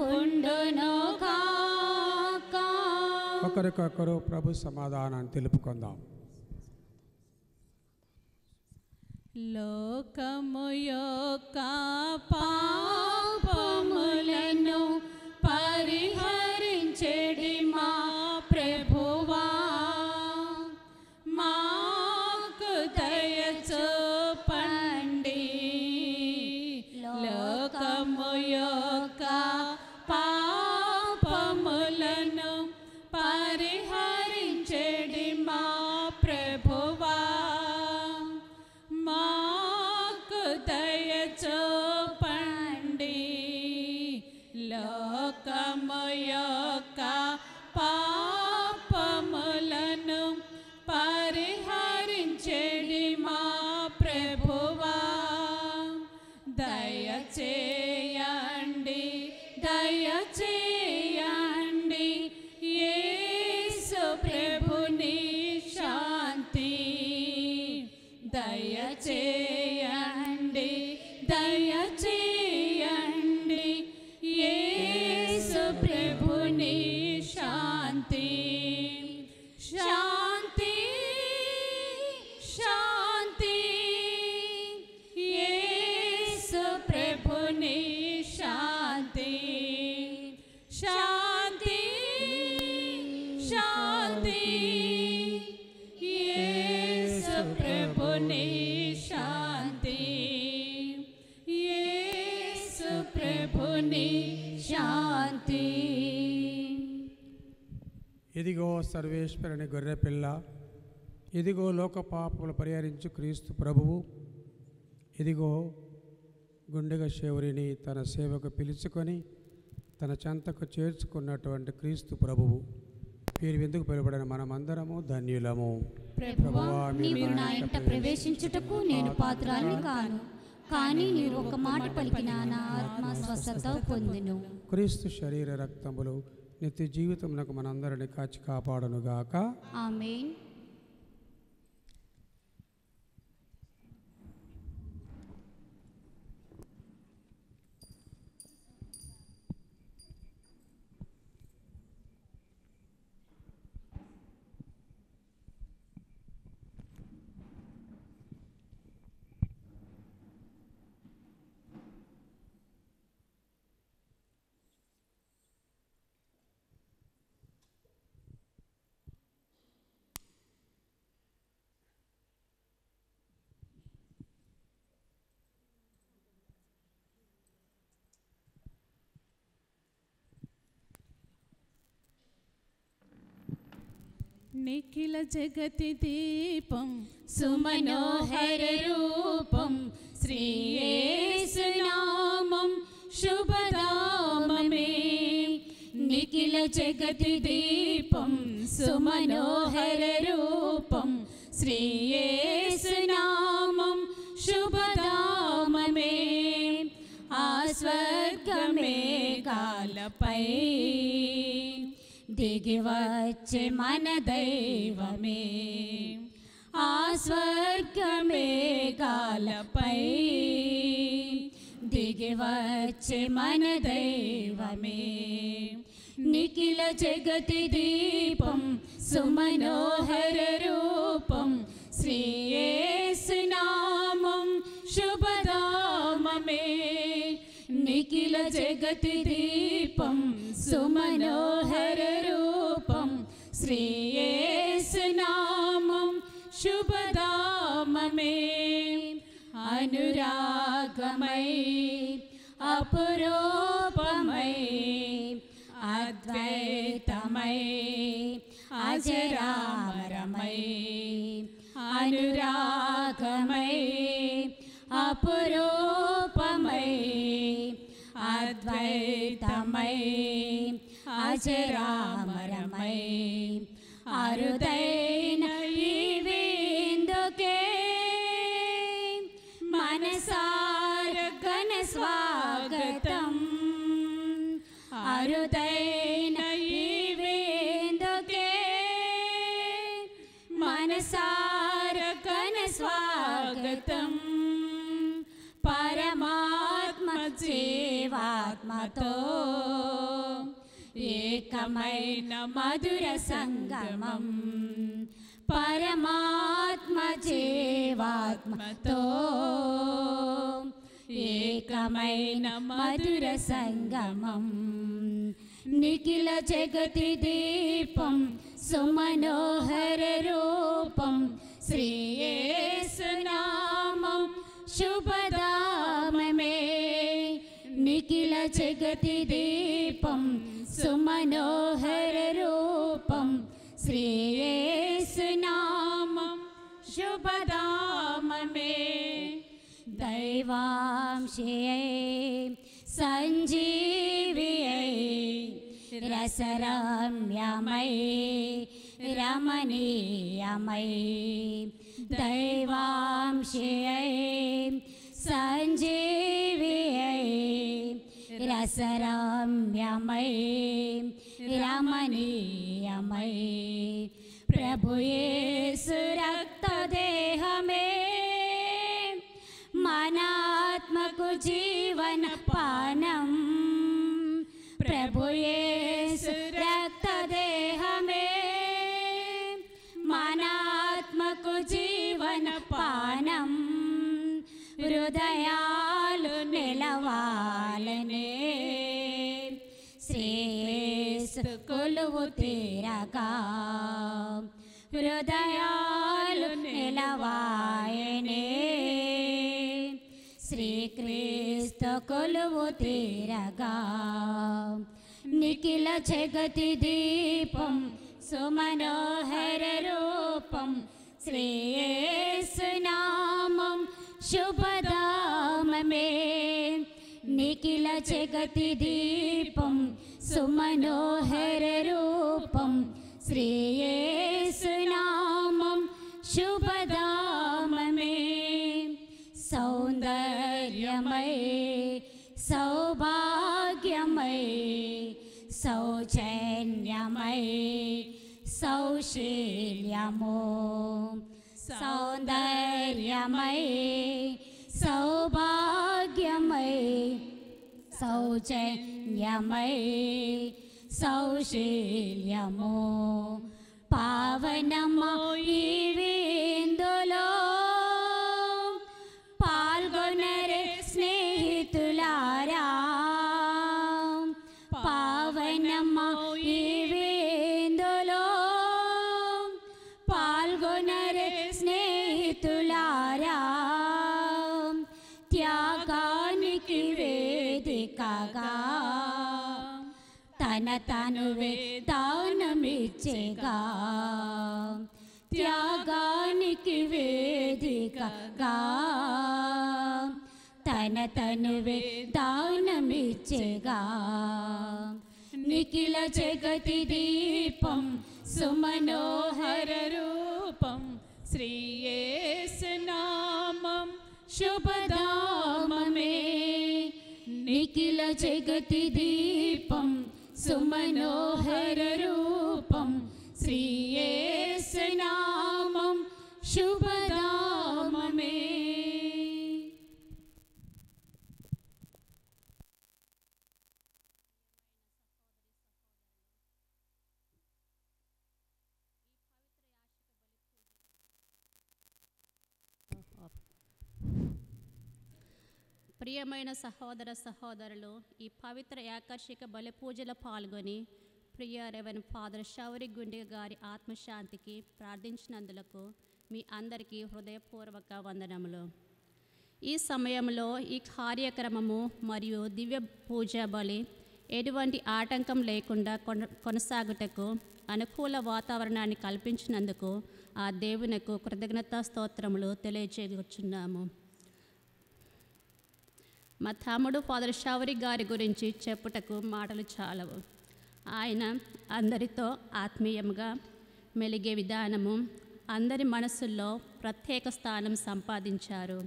ఉండునుగాక. ఒకరికొకరు ప్రభు సమాధానాన్ని తెలుపుకుందాం. లోకము యొక్క పాపములను పరిహరించెడి మా ప్రభువా, మాకు దయ చూపండి. లోకము యొక్క పాపములను పరిహరించెడి మా ప్రభువా, మాకు దయ చూపండి. లోకము యొక్క పాపములను పరిహరించెడి మా ప్రభువా, దయచేయండి దయచేయండి. యేసు ప్రభుని శాంతి దయచేయండి దయచేయండి. యేసు ప్రభుని శాంతి శాంతి శాంతి. యేసు ప్రభుని శాంతి శాంతి శాంతి. యేసు ప్రభుని శాంతి యేసు ప్రభుని శాంతి. ఇదిగో సర్వేశ్వరుని గొర్రెపిల్ల, ఇదిగో లోక పాపములు పరిహరించు క్రీస్తు ప్రభువు, ఇదిగో గుండెగ శేవరిని తన సేవకు పిలుచుకొని తన చెంతకు చేర్చుకున్నటువంటి క్రీస్తు ప్రభువు. వీరి విందుకు పిలువబడిన మనమందరము ధన్యులము. ప్రభువా, నీవు నా ఇంట ప్రవేశించుటకు నేను పాత్రాన్ని కాను, కానీ నీవు ఒక మాట పలికిన నా ఆత్మ స్వస్థత పొందును. క్రీస్తు శరీర రక్తములు నిత్య జీవితమునకు మనందరిని కాచి కాపాడునుగాక. ఆమేన్. నిఖిల జగతి దీపం సుమనోహర రూపం శ్రీ యేసు నామం శుభనామమే. నిఖిల జగతి దీపం సుమనోహర రూపం శ్రీ యేసు నామం శుభనామమే. ఆ స్వర్గమేఘాలపై దిగివచ్చే మన దైవమే. ఆ స్వర్గమేఘాలపై దిగివచ్చే మన దైవమే. నిఖిల జగతి దీపం సుమనోహర రూపం శ్రీ యేసు నామం శుభధామమే. నిఖిల జగతి దీపం సుమనోహర రూపం శ్రీ యేసు నామం శుభధామమే. అనురాగమై అపురూపమై అద్వైతమై అజరామరమై. అనురాగమై అపురూపమై అద్వైతమై అజరామరమై. అరుదైన ఈ విందుకే మనసార ఘన స్వాగతం. అరుదైన ఈ విందుకే మనసార ఘన స్వాగతం. పరమాత్మ జీవాత్మతో ఏకమైన మధుర సంగమం. పరమాత్మ జీవాత్మతో ఏకమైన మధుర సంగమం. నిఖిల జగతి దీపం సుమనోహర రూపం శ్రీ యేసు నామం శుభధామమే. నిఖిల జగతి దీపం సుమనోహర రూపం శ్రీ యేసు నామం శుభధామమే. దైవాంశయై సంజీవియై రసరమ్యమై రమణీయమై. దైవాంశయై సంజీవియై రసరమ్యమై రమణీయమై. ప్రభు యేసు రక్తదేహమే మనాత్మకు జీవన పానం. ప్రభు యేసు రక్తదేహమే మనాత్మకు జీవన పానం. హృదయాలు నిలవాలనే శ్రీ యేసు కొలువు తీరగా. హృదయాలు నిలవాయనే శ్రీక్రీస్తు కొలువు తీరగా. నిఖిల జగతి దీపం సుమనోహర రూపం శ్రీ యేసు నామం శుభధామమే. నిఖిల జగతి దీపం సుమనోహర రూపం శ్రీ యేసు నామం శుభధామమే. సౌందర్యమై సౌభాగ్యమై సౌజన్యమై సౌశీల్యము. సౌందర్యమై సౌభాగ్యమై సౌజన్యమై సౌశీల్యము. పావనము ఈ విందులో పాల్గొనరే స్నేహితులారా. పావనము ఈ విందులో పాల్గొనరే స్నేహితులారా. త్యాగానికి వేదికగా తన తనువే దానమిచ్చేగా. త్యాగానికి వేదికగా తన తనువే దానమిచ్చేగా. నిఖిల జగతి దీపం సుమనోహర రూపం శ్రీ యేసు నామం శుభధామమే. నిఖిల జగతి దీపం సుమనోహర రూపం శ్రీ యేసు నామం శుభధామమే. యేసు ప్రియమైన సహోదర సహోదరులు, ఈ పవిత్ర ఏకార్షిక బలి పూజలో పాల్గొని ప్రియ రెవరెండ్ ఫాదర్ శౌరి గుండె గారి ఆత్మశాంతికి ప్రార్థించినందులకు మీ అందరికీ హృదయపూర్వక వందనములు. ఈ సమయంలో ఈ కార్యక్రమము మరియు దివ్య పూజ బలి ఎటువంటి ఆటంకం లేకుండా కొనసాగుటకు అనుకూల వాతావరణాన్ని కల్పించినందుకు ఆ దేవునికి కృతజ్ఞతా స్తోత్రములు తెలియజేయవచ్చున్నాము. మా తమ్ముడు ఫాదర్ శౌరి గారి గురించి చెప్పుటకు మాటలు చాలవు. ఆయన అందరితో ఆత్మీయంగా మెలిగే విధానము అందరి మనసుల్లో ప్రత్యేక స్థానం సంపాదించారు.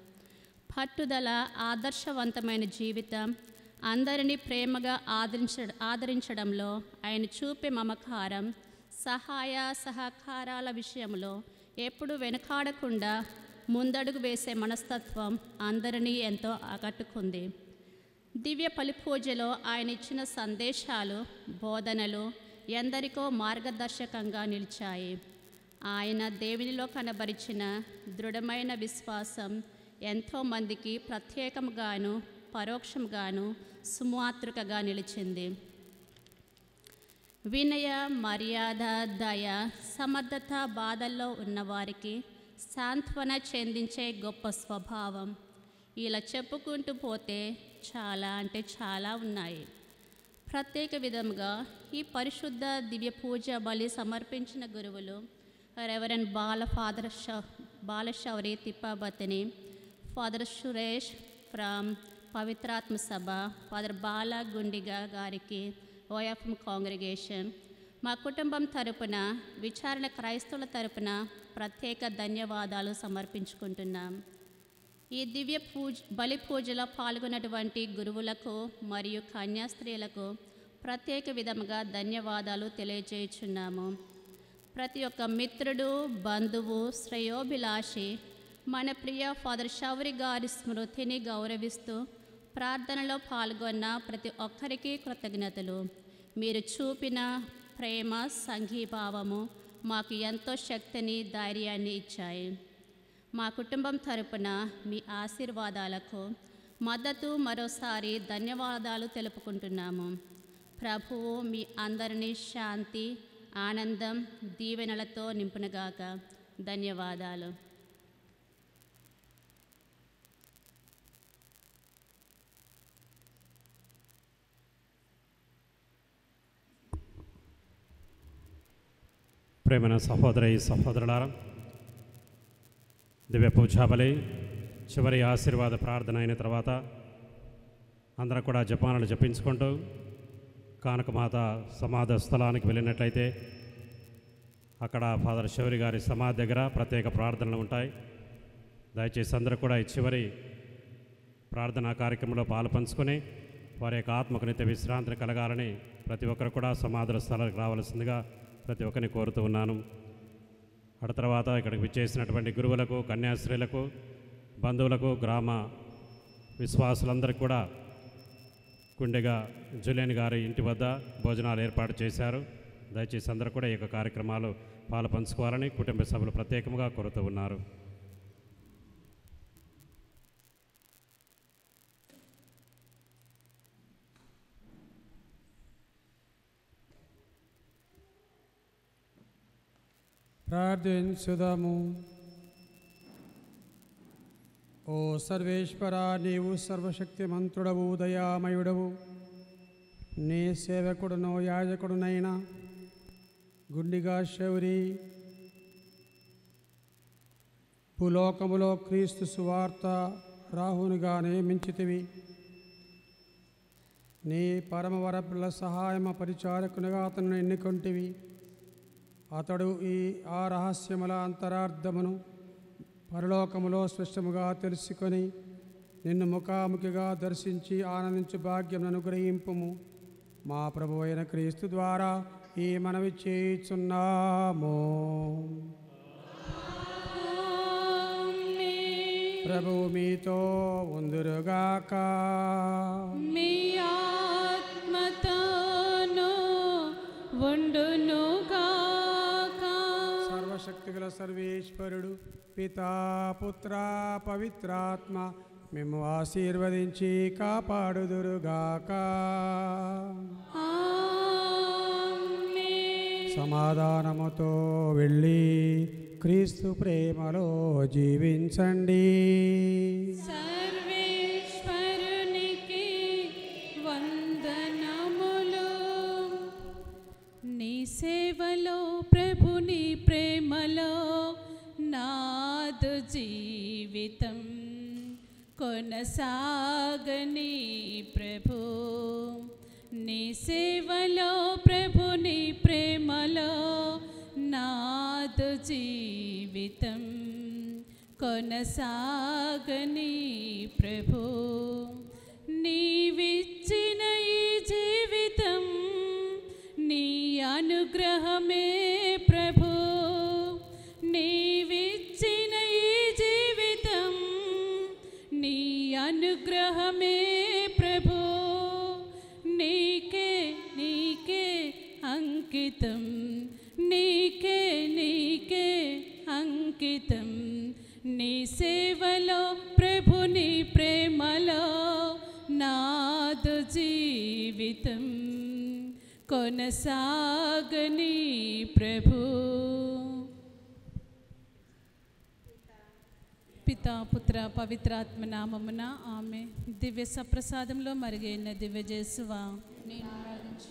పట్టుదల, ఆదర్శవంతమైన జీవితం, అందరినీ ప్రేమగా ఆదరించడంలో ఆయన చూపే మమకారం, సహాయ సహకారాల విషయంలో ఎప్పుడు వెనుకాడకుండా ముందడుగు వేసే మనస్తత్వం అందరినీ ఎంతో ఆకట్టుకుంది. దివ్య బలిపూజలో ఆయన ఇచ్చిన సందేశాలు, బోధనలు ఎందరికో మార్గదర్శకంగా నిలిచాయి. ఆయన దేవునిలో కనబరిచిన దృఢమైన విశ్వాసం ఎంతోమందికి ప్రత్యేకంగాను పరోక్షంగాను సుమాతృకగా నిలిచింది. వినయ, మర్యాద, దయ, సమర్థత, బాధల్లో ఉన్నవారికి సాంత్వన చెందించే గొప్ప స్వభావం, ఇలా చెప్పుకుంటూ పోతే చాలా అంటే చాలా ఉన్నాయి. ప్రత్యేక విధంగా ఈ పరిశుద్ధ దివ్య పూజ బలి సమర్పించిన గురువులు reverend Balashouri Thippabathini, father Suresh from పవిత్రాత్మ సభ, ఫాదర్ బాల గుండిగా గారికి ఓఎఫ్ఎం కాంగ్రిగేషన్, మా కుటుంబం తరపున విచారణ క్రైస్తవుల తరపున ప్రత్యేక ధన్యవాదాలు సమర్పించుకుంటున్నాం. ఈ దివ్య బలి పూజలో పాల్గొన్నటువంటి గురువులకు మరియు కన్యాస్త్రీలకు ప్రత్యేక విధంగా ధన్యవాదాలు తెలియజేయుచున్నాము. ప్రతి ఒక్క మిత్రుడు, బంధువు, శ్రేయోభిలాషి మన ప్రియ ఫాదర్ శౌరి గారి స్మృతిని గౌరవిస్తూ ప్రార్థనలో పాల్గొన్న ప్రతి ఒక్కరికి కృతజ్ఞతలు. మీరు చూపిన ప్రేమ, సంఘీభావము మాకు ఎంతో శక్తిని, ధైర్యాన్ని ఇచ్చాయి. మా కుటుంబం తరపున మీ ఆశీర్వాదాలకు మద్దతు మరోసారి ధన్యవాదాలు తెలుపుకుంటున్నాము. ప్రభువు మీ అందరినీ శాంతి, ఆనందం, దీవెనలతో నింపునుగాక. ధన్యవాదాలు. ప్రేమైన సహోదరులారా, దివ్య పూజాబలి చివరి ఆశీర్వాద ప్రార్థన అయిన తర్వాత అందరం కూడా జపానాలు జపించుకుంటూ కానకమాత సమాధి స్థలానికి వెళ్ళినట్లయితే అక్కడ ఫాదర్ శౌరి గారి సమాధి దగ్గర ప్రత్యేక ప్రార్థనలు ఉంటాయి. దయచేసి అందరూ కూడా ఈ చివరి ప్రార్థనా కార్యక్రమంలో పాలు పంచుకొని వారి యొక్క ఆత్మకు నిత్య విశ్రాంతిని కలగాలని ప్రతి ఒక్కరు కూడా సమాధుల స్థలానికి రావాల్సిందిగా ప్రతి ఒక్కరిని కోరుతూ ఉన్నాను. అటు తర్వాత ఇక్కడికి విచ్చేసినటువంటి గురువులకు, కన్యాశ్రీలకు, బంధువులకు, గ్రామ విశ్వాసులందరికీ కూడా గుండెగా జులియన్ గారి ఇంటి వద్ద భోజనాలు ఏర్పాటు చేశారు. దయచేసి అందరూ కూడా ఈ యొక్క కార్యక్రమాలు పాలు పంచుకోవాలని కుటుంబ సభ్యులు ప్రత్యేకంగా కోరుతూ ఉన్నారు. ప్రార్థించుదాము. ఓ సర్వేశ్వరా, నీవు సర్వశక్తిమంతుడవు, దయామయుడవు. నీ సేవకుడును యాజకుడునైనా గుండిగా శౌరి భూలోకములో క్రీస్తు సువార్త రాహునిగా నియమించితివి. నీ పరమవరపుల సహాయమ పరిచారకునిగా అతను ఎన్నుకొంటివి. అతడు ఆ రహస్యముల అంతరార్థమును పరలోకములో స్పష్టముగా తెలుసుకొని నిన్ను ముఖాముఖిగా దర్శించి ఆనందించు భాగ్యం అనుగ్రహింపుము. మా ప్రభు అయిన క్రీస్తు ద్వారా ఈ మనవి చేయుచున్నాము. ప్రభువు మీతో ఉందురుగాక. మీ ఆత్మతోను ఉండునుగాక. సర్వశక్తిగల సర్వేశ్వరుడు పితా, పుత్ర, పవిత్రాత్మ మేము ఆశీర్వదించి కాపాడుదురుగాక. సమాధానముతో వెళ్ళి క్రీస్తు ప్రేమలో జీవించండి. సర్వేశ్వరునికి వందనములు. నీ సేవలో ప్రభుని ప్రేమలో నాదు జీవితం కొనసాగని ప్రభు. నీ సేవలో ప్రభుని ప్రేమలో నాదు జీవితం కొనసాగని ప్రభు. నీవిచ్చిన ఈ జీవితం నీ అనుగ్రహమే ప్రభు. నీవిచ్చిన ఈ జీవితం నీ అనుగ్రహమే ప్రభు. నీకే నీకే అంకితం, నీకే నీకే అంకితం. నీ సేవలో ప్రభుని ప్రేమలో నాదు జీవితం కొనసాగని ప్రభు. పితా పుత్ర పవిత్రాత్మ నామమున ఆమె. దివ్య సప్రసాదంలో మరిగైన దివ్య జేసువా నేను ఆరాధించి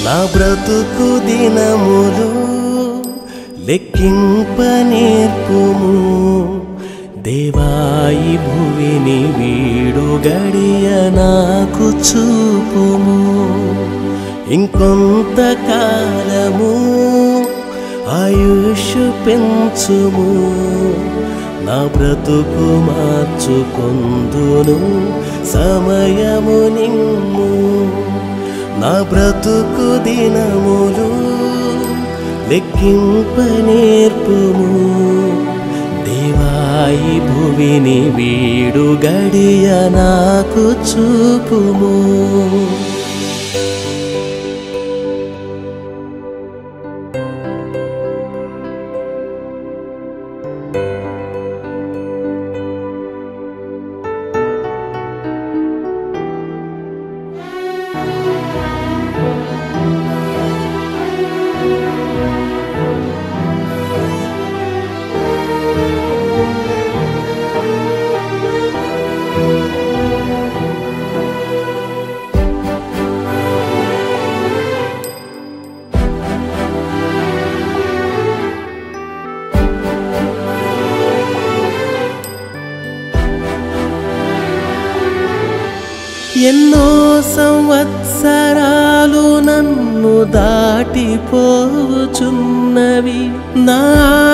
నా బ్రతుకు దినములు లెక్కింప నేర్పుము దేవాయి భువిని వీడు గడియ నాకు చూపుము ఇంకొంత కాలము ఆయుష్ పెంచుము నా బ్రతుకు మార్చుకొందును సమయము నిమ్ము నా బ్రతుకు దినములు లెక్కింప నేర్పుము దేవాయి భువిని వీడు గడియ నాకు చూపుము ఎన్నో సంవత్సరాలు నన్ను దాటిపోచున్నవి. నా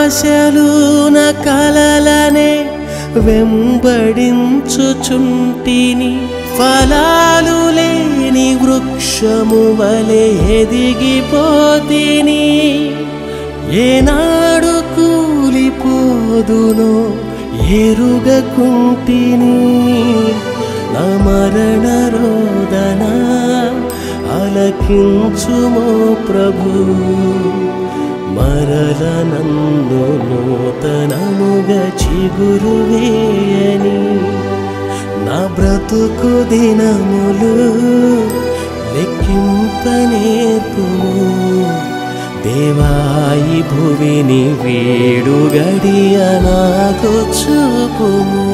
ఆశలు నా కలలనే వెంబడించుచుంటిని. ఫలాలు లేని వృక్షము వలె ఎదిగిపోతిని. ఏనాడు కూలిపోదునో ఎరుగకుంటిని. నా మరణ రోదన ఆలకించుమో ప్రభు. మరల నన్ను నూతనముగా చిగురు వేయని. నా బ్రతుకు దినములు లెక్కింపనేర్పుము. దేవాయి భువిని వేడు గడియ నాకు చూపుము.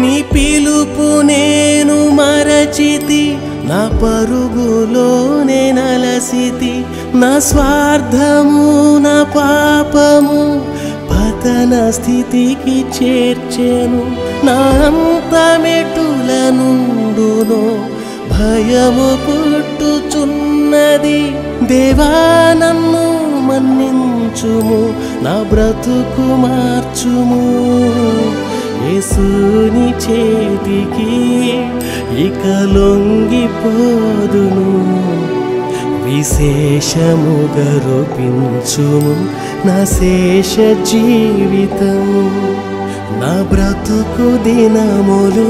నీ పిలుపు నేను మరచితి. నా పరుగులోనే నలసితి. నా స్వార్థము నా పాపము పతన స్థితికి చేర్చెను. నా అంతమెటుల నుండునో భయము పుట్టుచున్నది. దేవా నన్ను మన్నించుము. నా బ్రతుకు మార్చుము. యేసుని చేతికి ఇక లొంగిపోదును. విశేషముగా రూపించుము నా శేష జీవితం. నా బ్రతుకు దినములు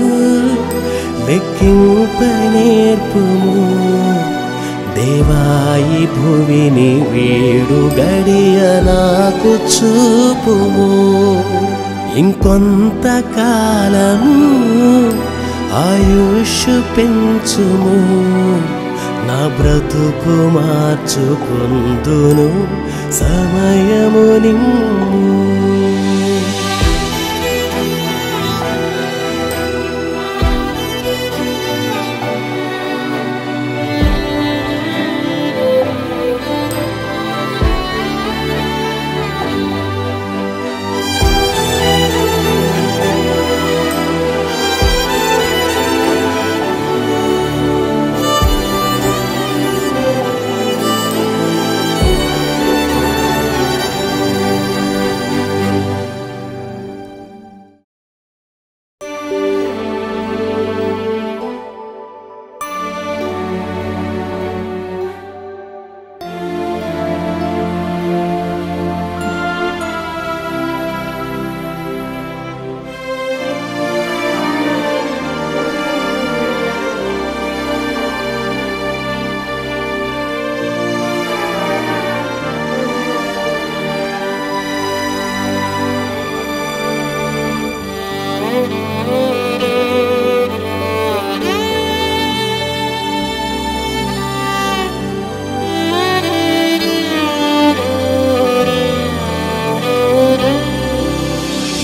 లెక్కింపనేర్పుము. దేవాయి భువిని వేడు గడియ నాకు చూపుము. ఇంకొంతకాలము ఆయుష్ పెంచుము. నా బ్రతుకు మార్చుకుందును సమయము నిమ్ము.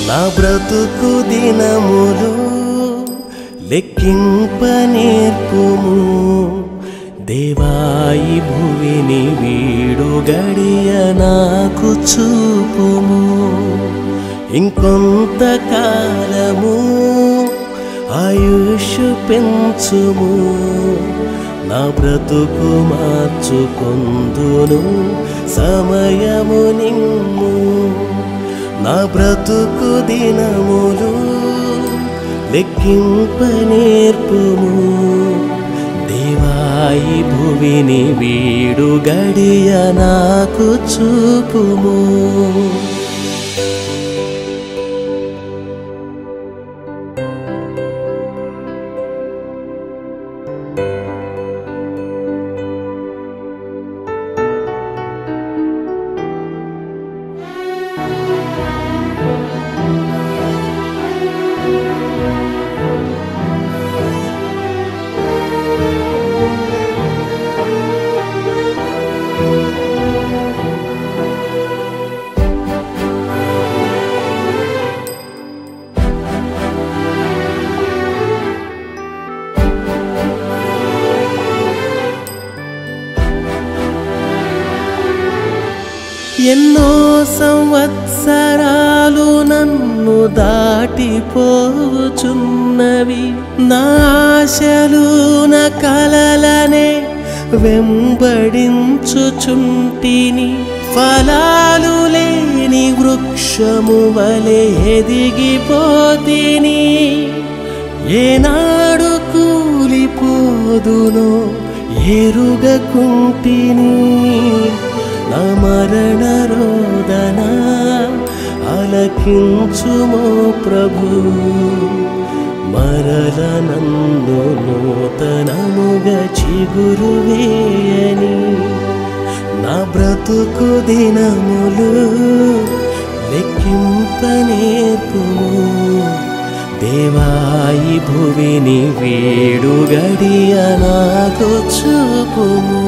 నా బ్రతుకు దినములు లెక్కింపనేర్పుము. దేవాయి భువిని వీడు గడియ నాకు చూపుము. ఇంకొంతకాలము ఆయుష్ పెంచుము. నా బ్రతుకు మార్చుకొందును సమయము నిమ్ము. నా బ్రతుకు దినములు లెక్కింపనేర్పుము. దేవాయి భువిని వీడు గడియ నాకు చూపుము. ఎన్నో సంవత్సరాలు నన్ను దాటిపోచున్నవి. నా ఆశలు నా కలలనే వెంబడించుచుంటిని. ఫలాలు లేని వృక్షము వలె ఎదిగిపోతిని. ఏనాడు కూలిపోదునో ఎరుగకుంటిని. నా మరణ రోదన ఆలకించుమో ప్రభు. మరల నన్ను నూతనముగా చిగురు వేయని. నా బ్రతుకు దినములు లెక్కింపనేర్పుము. దేవాయి భువిని వేడు గడియ నాకు చూపుము.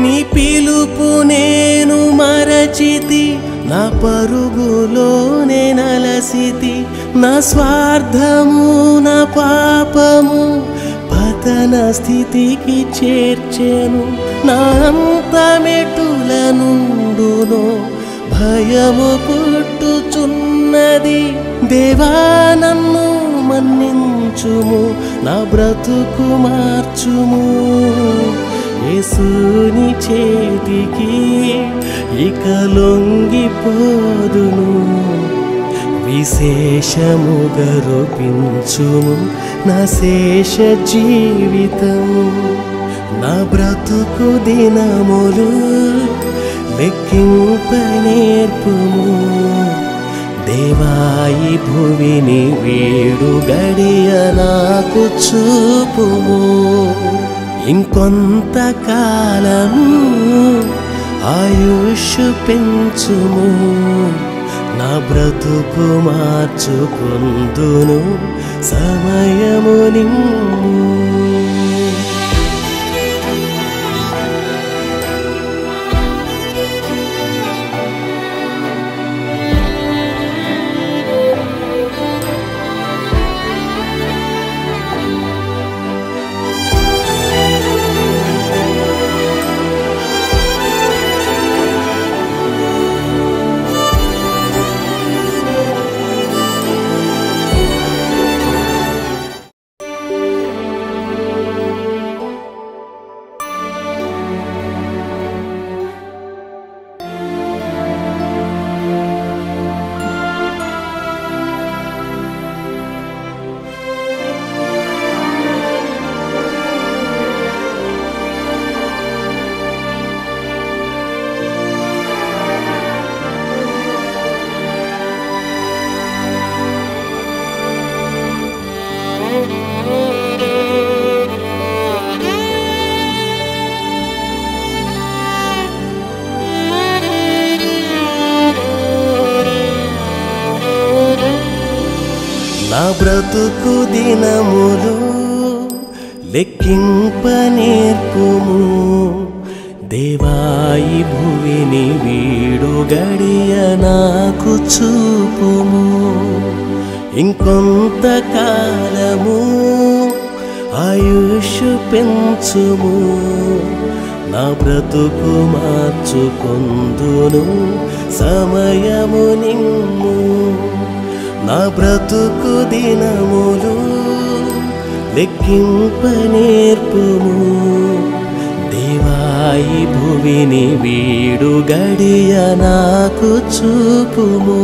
నీ పిలుపు నేను మరచితి. నా పరుగులోనే నలసితి. నా స్వార్థము నా పాపము పతన స్థితికి చేర్చెను. నా అంతమెటుల నుండునో భయము పుట్టుచున్నది. దేవా నన్ను మన్నించుము. నా బ్రతుకు మార్చుము. యేసుని చేతికి ఇక లొంగిపోదును. విశేషముగా రూపించుము నా శేష జీవితం. నా బ్రతుకు దినములు లెక్కింపనేర్పుము. దేవాయి భువిని వేడు గడియ నాకు చూపుము. ఇంకొంతకాలము ఆయుష్ పెంచుము. నా బ్రతుకు మార్చుకుందును సమయము నిమ్ము. నా బ్రతుకు దినములు లెక్కింపనేర్పుము. దేవాయి భువిని వీడు గడియ నాకు చూపుము. ఇంకొంతకాలము ఆయుష్ పెంచుము. నా బ్రతుకు మార్చుకొందును సమయము నిమ్ము. నా బ్రతుకు దినములు లెక్కింపనేర్పుము. దేవాయి భువిని వీడు గడియ నాకు చూపుము.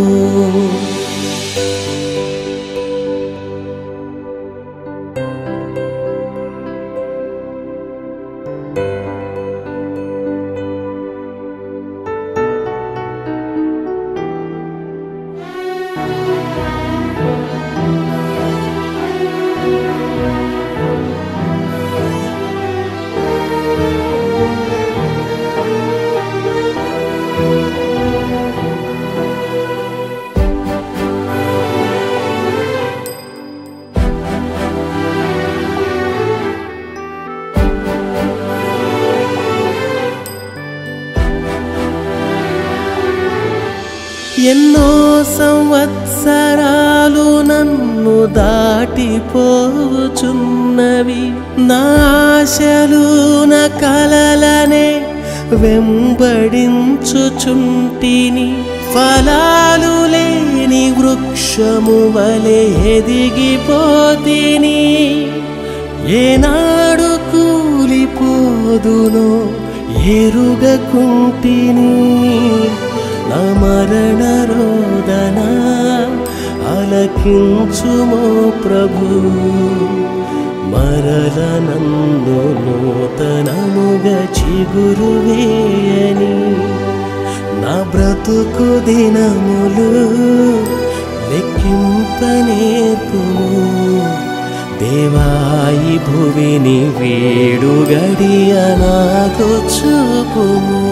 ఎన్నో సంవత్సరాలు నన్ను దాటిపోచున్నవి. నా ఆశలు నా కలలనే వెంబడించుచుంటిని. ఫలాలు లేని వృక్షము వలె ఎదిగిపోతిని. ఏనాడు కూలిపోదునో ఎరుగకుంటిని. నా మరణ రోదన ఆలకించుమో ప్రభు. మరల నన్ను నూతనముగా చిగురు వేయని. నా బ్రతుకు దినములు లెక్కింపనేర్పుము. దేవాయి భువిని వేడు గడియ నాకు చూపుము.